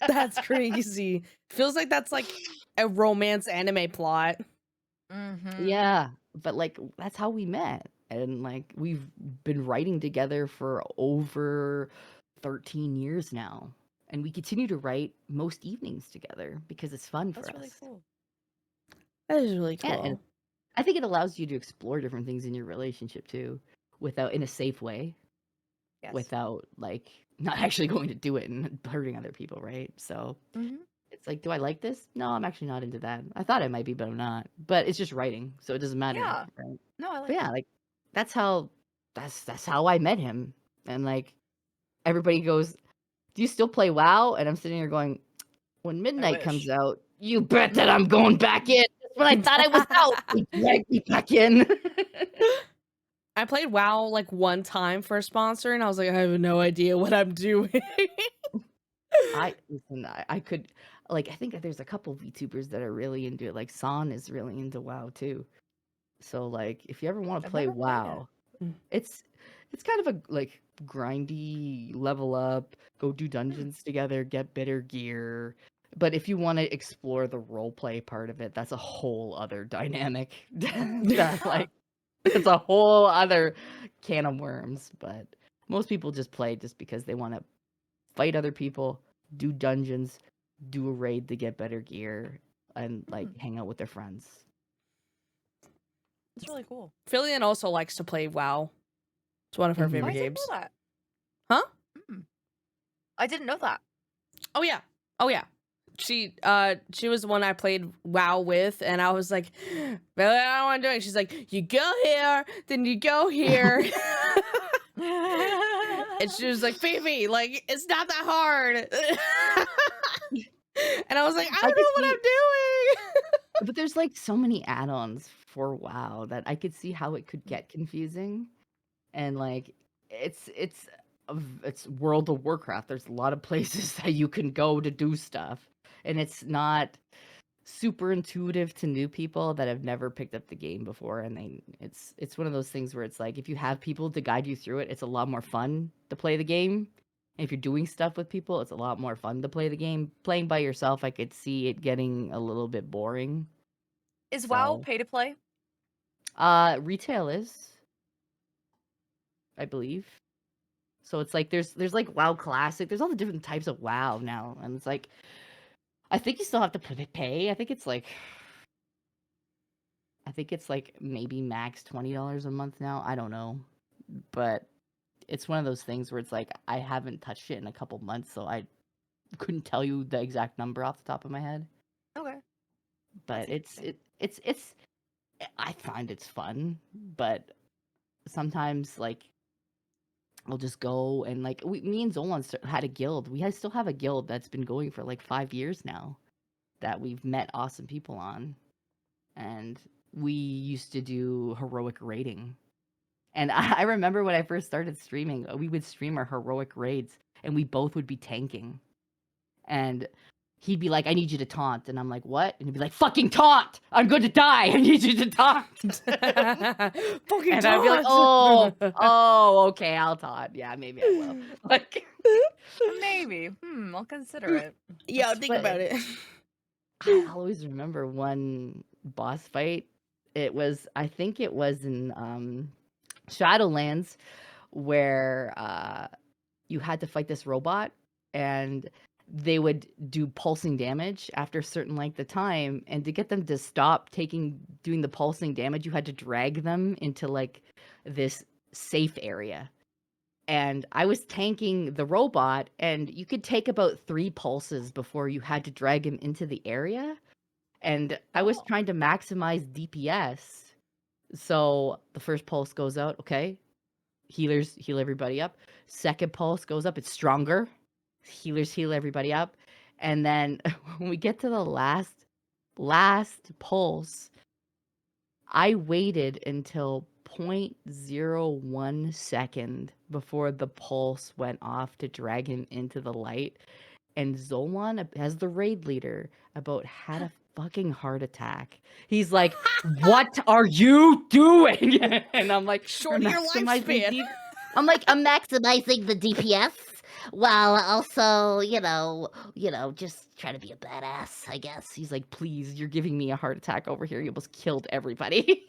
That's crazy. Feels like that's like a romance anime plot. Mm-hmm. Yeah, but like that's how we met. And like we've been writing together for over 13 years now. And we continue to write most evenings together because it's fun for That's us. really cool. That is really cool. Yeah, and I think it allows you to explore different things in your relationship too, in a safe way, Yes. without like not actually going to do it and hurting other people, right? So Mhm. it's like, do I like this? No, I'm actually not into that. I thought I might be, but I'm not. But it's just writing, so it doesn't matter. Yeah. Right? No, I like But yeah, like that's how I met him. And like everybody goes, "Do you still play WoW?" And I'm sitting here going, "When midnight comes wish. out, you bet that I'm going back in." That's when I thought I was out. They dragged me back in. I played WoW like one time for a sponsor, and I was like, I have no idea what I'm doing. I could like, I think that there's a couple VTubers that are really into it. Like San is really into WoW too. So like if you ever want to I've play never played WoW, it's kind of a like grindy, level up, go do dungeons together, get better gear. But if you want to explore the role play part of it, that's a whole other dynamic. That's like it's a whole other can of worms. But most people just play just because they want to fight other people, do dungeons, do a raid to get better gear, and like hang out with their friends. It's really cool. Fillion also likes to play WoW. It's one of her Mhm. favorite I didn't games. know that. Huh? I didn't know that. Oh yeah. she was the one I played WoW with, and I was like, Billy, I don't want to do it. She's like, you go here, then you go here. And she was like, Fifi, like, it's not that hard. And I was like, I don't know what I'm doing. But there's like so many add-ons for WoW that I could see how it could get confusing. And like it's World of Warcraft. There's a lot of places that you can go to do stuff. And it's not super intuitive to new people that have never picked up the game before. And it's one of those things where it's like if you have people to guide you through it, it's a lot more fun to play the game. And if you're doing stuff with people, it's a lot more fun to play the game. Playing by yourself, I could see it getting a little bit boring. Is WoW So, pay to play? retail is, I believe. So it's like there's like WoW Classic. There's all the different types of WoW now, and it's like I think you still have to pay. I think it's like maybe max $20 a month now. I don't know, but it's one of those things where it's like I haven't touched it in a couple months, so I couldn't tell you the exact number off the top of my head. Okay. But That's it's I find it's fun, but sometimes like we'll just go and like me and Zolan had a guild. We still have a guild that's been going for like 5 years now that we've met awesome people on, and we used to do heroic raiding. And I remember when I first started streaming, we would stream our heroic raids, and we both would be tanking. And he'd be like, I need you to taunt. And I'm like, what? And he'd be like, fucking taunt! I'm going to die! I need you to taunt! Fucking And taunt. I'd be like, oh, okay, I'll taunt. Yeah, maybe I will. Like, Maybe. I'll consider it. Yeah, think about it. I always remember one boss fight. I think it was in Shadowlands, where you had to fight this robot, and they would do pulsing damage after a certain length of time, and to get them to stop doing the pulsing damage, you had to drag them into like this safe area. And I was tanking the robot, and you could take about 3 pulses before you had to drag him into the area. And I was trying to maximize DPS. So the first pulse goes out, okay. Healers heal everybody up. Second pulse goes up, it's stronger. Healers heal everybody up. And then when we get to the last pulse, I waited until 0.01 second before the pulse went off to drag him into the light. And Zolan, as the raid leader, about had a fucking heart attack. He's like, what are you doing? And I'm like, Shorten your lifespan. I'm like, I'm maximizing the DPS while also, just trying to be a badass, I guess. he's like, please, you're giving me a heart attack over here. You almost killed everybody.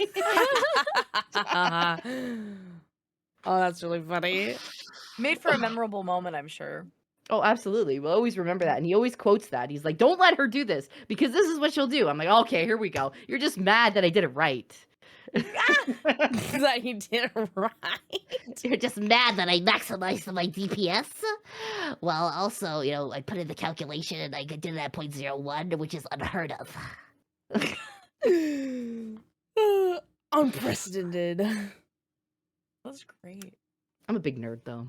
Oh, that's really funny. Made for a memorable moment, I'm sure. Oh, absolutely. We'll always remember that. And he always quotes that. He's like, don't let her do this because this is what she'll do. I'm like, okay, here we go. You're just mad that I did it right. That he did it right. You're just mad that I maximized my DPS. Well, also, I put in the calculation and I did it at 0.01, which is unheard of. Unprecedented. That's great. I'm a big nerd, though.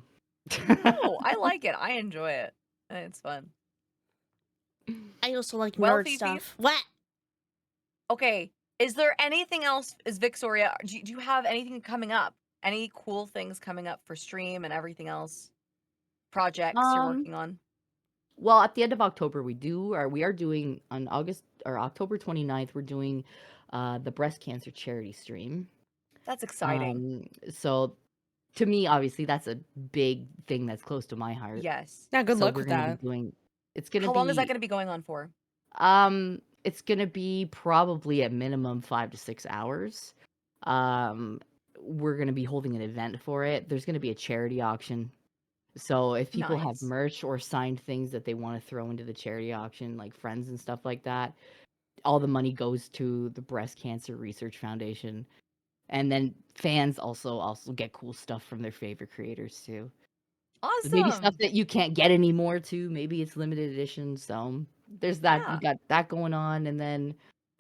Oh, I like it. I enjoy it. It's fun. I also like Well, nerd Fifi? stuff. What? Okay. Is there anything else? Is Victoria? Do you have anything coming up? Any cool things coming up for stream and everything else? Projects you're working on? Well, at the end of October, we are doing on October 29th, we're doing the breast cancer charity stream. That's exciting. So to me, obviously, that's a big thing that's close to my heart. Yes. Yeah, good So luck we're with gonna that. be doing. It's gonna How be. long is that going to be going on for? It's gonna be probably at minimum 5 to 6 hours. We're gonna be holding an event for it. There's gonna be a charity auction. So if people have Nice. merch or signed things that they want to throw into the charity auction, like friends and stuff like that, all the money goes to the Breast Cancer Research Foundation. And then fans also get cool stuff from their favorite creators too. Awesome. Maybe stuff that you can't get anymore too. Maybe it's limited edition. So there's that. Yeah. We got that going on, and then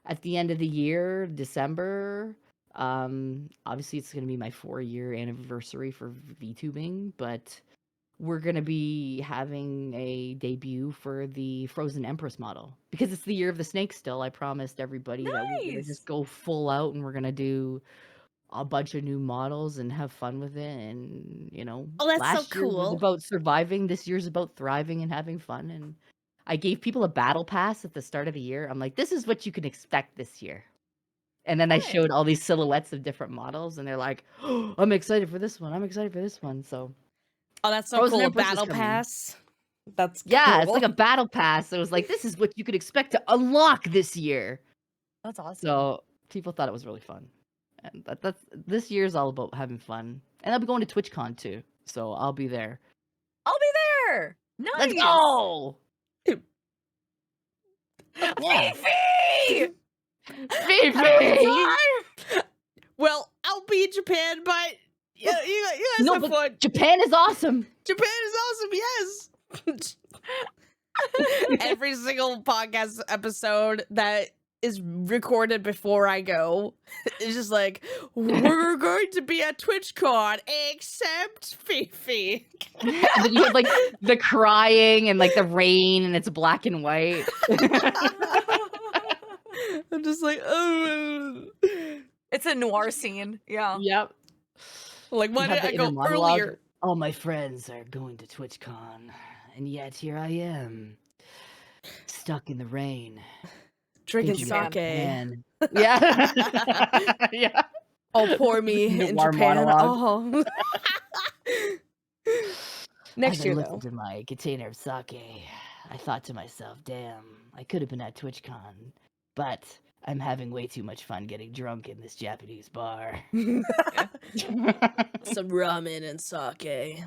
at the end of the year, December, obviously it's gonna be my 4-year anniversary for VTubing, but we're gonna be having a debut for the Frozen Empress model because it's the year of the snake still. I promised everybody that we're gonna just Nice. go full out and we're gonna do a bunch of new models and have fun with it. And Oh, that's so last year was cool. about surviving. This year's about thriving and having fun. And I gave people a battle pass at the start of the year. I'm like, this is what you can expect this year. And then I Nice. showed all these silhouettes of different models, and they're like, oh, I'm excited for this one. I'm excited for this one. So Oh, that's so Frozen cool. A Empress is battle coming. pass. That's Yeah, it's cool. like a battle pass. It was like, this is what you could expect to unlock this year. That's awesome. So people thought it was really fun. And that's this year's all about having fun. And I'll be going to TwitchCon too. So I'll be there. I'll be there. Nice. Let's go! Yeah. Fifi! Fifi! Well, I'll be in Japan, but you guys No, have but fun. Japan is awesome. Japan is awesome, yes. Every single podcast episode that is recorded before I go is just like, we're going to be at TwitchCon except Fifi. And then you have like the crying and like the rain and it's black and white. I'm just like, oh. It's a noir scene. Yeah. Yep. Like, why You have did I the inner go monologue. earlier? All my friends are going to TwitchCon, and yet here I am, stuck in the rain. Drinking thinking Japan. about sake. Japan. Yeah. Yeah. Oh, poor me in Noir Japan. monologue. Oh. Next As year, I though. looked into my container of sake, I thought to myself, damn, I could have been at TwitchCon, but I'm having way too much fun getting drunk in this Japanese bar. Some ramen and sake.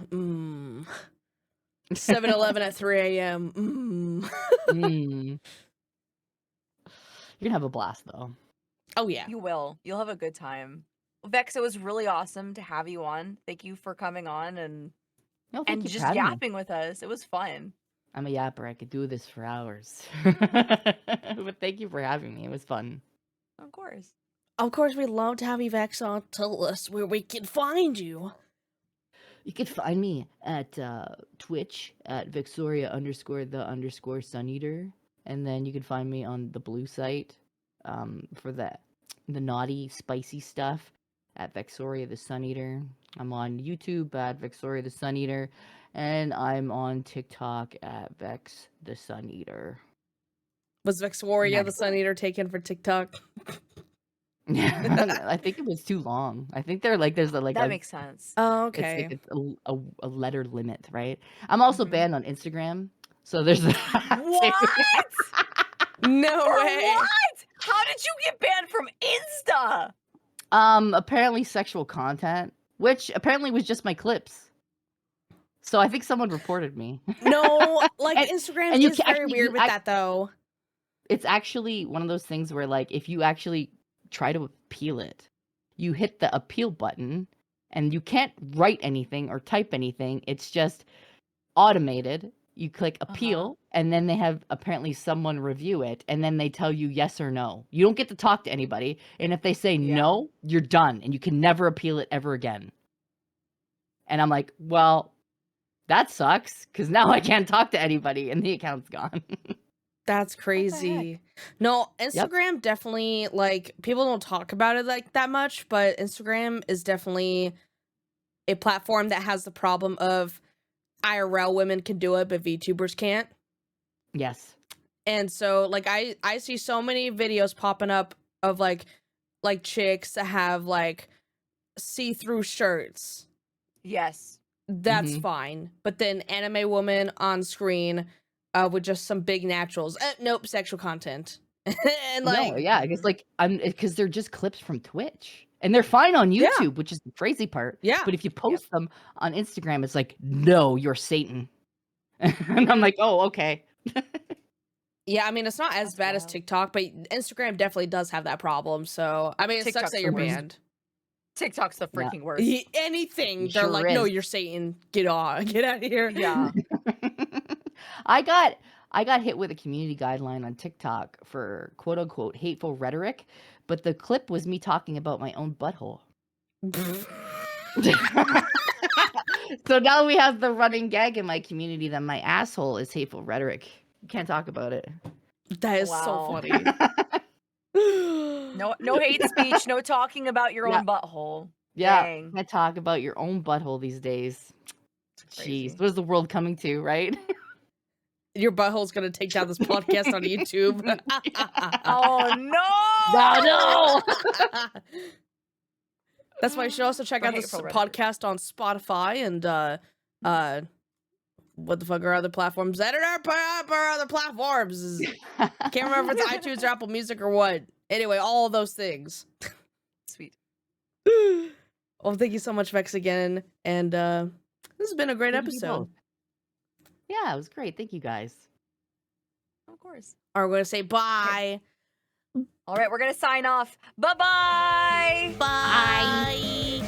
7-Eleven at 3 a.m. Mm. You're gonna have a blast, though. Oh, yeah. You will. You'll have a good time. Vex, it was really awesome to have you on. Thank you for coming on and No, thank you for just having me. yapping with us. It was fun. I'm a yapper. I could do this for hours. But thank you for having me. It was fun. Of course. Of course, we'd love to have you, Vex, on. Tell us where we can find you. You can find me at Twitch at Victoria_the_Suneater. And then you can find me on the blue site for the naughty, spicy stuff at Victoria the Suneater. I'm on YouTube at Victoria the Suneater. And I'm on TikTok at Vex the Suneater. Was Vexoria Yeah. the Sun Eater taken for TikTok? I think it was too long. I think there's like That a, makes sense. Oh, it's okay. like a letter limit, right? I'm also Mhm. banned on Instagram, so there's that too. What? No For way. what? How did you get banned from Insta? Apparently sexual content, which apparently was just my clips. So I think someone reported me. No, like And- Instagram and you is can very actually- weird you with that, though. It's actually one of those things where, like, if you actually try to appeal it, you hit the appeal button and you can't write anything or type anything. It's just automated. You click appeal, and then they have apparently someone review it, and then they tell you yes or no. You don't get to talk to anybody. And if they say Yeah. no, you're done, and you can never appeal it ever again. And I'm like, well, that sucks, because now I can't talk to anybody, and the account's gone. That's crazy. No, Instagram definitely, like, people don't talk about it like that much, but Instagram is definitely a platform that has the problem of IRL women can do it, but VTubers can't. Yes. And so, like, I see so many videos popping up of like chicks that have like see-through shirts. Yes. That's Mhm. fine. But then anime woman on screen with just some big naturals. Nope, sexual content. And like, No, yeah, because like because they're just clips from Twitch, and they're fine on Yeah. YouTube, which is the crazy part. yeah. But if you post them on Instagram, it's like, no, you're Satan, and I'm like, oh, okay. Yeah, I mean, it's not as That's bad as wild. TikTok, but Instagram definitely does have that problem. So, I mean, it sucks TikTok's that the you're worst. banned. TikTok's the Yeah. freaking worst. Anything, It they're sure like, no, is. you're Satan. Get on, get out of here. Yeah. I got I got hit with a community guideline on TikTok for quote unquote hateful rhetoric, but the clip was me talking about my own butthole. So now we have the running gag in my community that my asshole is hateful rhetoric. You can't talk about it. That is Wow. so funny. No hate speech, no talking about your Yeah. own butthole. Yeah, Dang. can't talk about your own butthole these days. Crazy. Jeez, what is the world coming to, right? Your butthole's gonna take down this podcast on YouTube. Oh no! No! That's why you should also check For out this hateful rhetoric. podcast on Spotify and what the fuck are other platforms? That are other platforms. Can't remember if it's iTunes or Apple Music or what. Anyway, all of those things. Sweet. Well, thank you so much, Vex, again. And this has been a great Thank you episode. both. Yeah, it was great. Thank you guys. Of course. All right, we're gonna say bye. All right, we're gonna sign off. Bye-bye. Bye.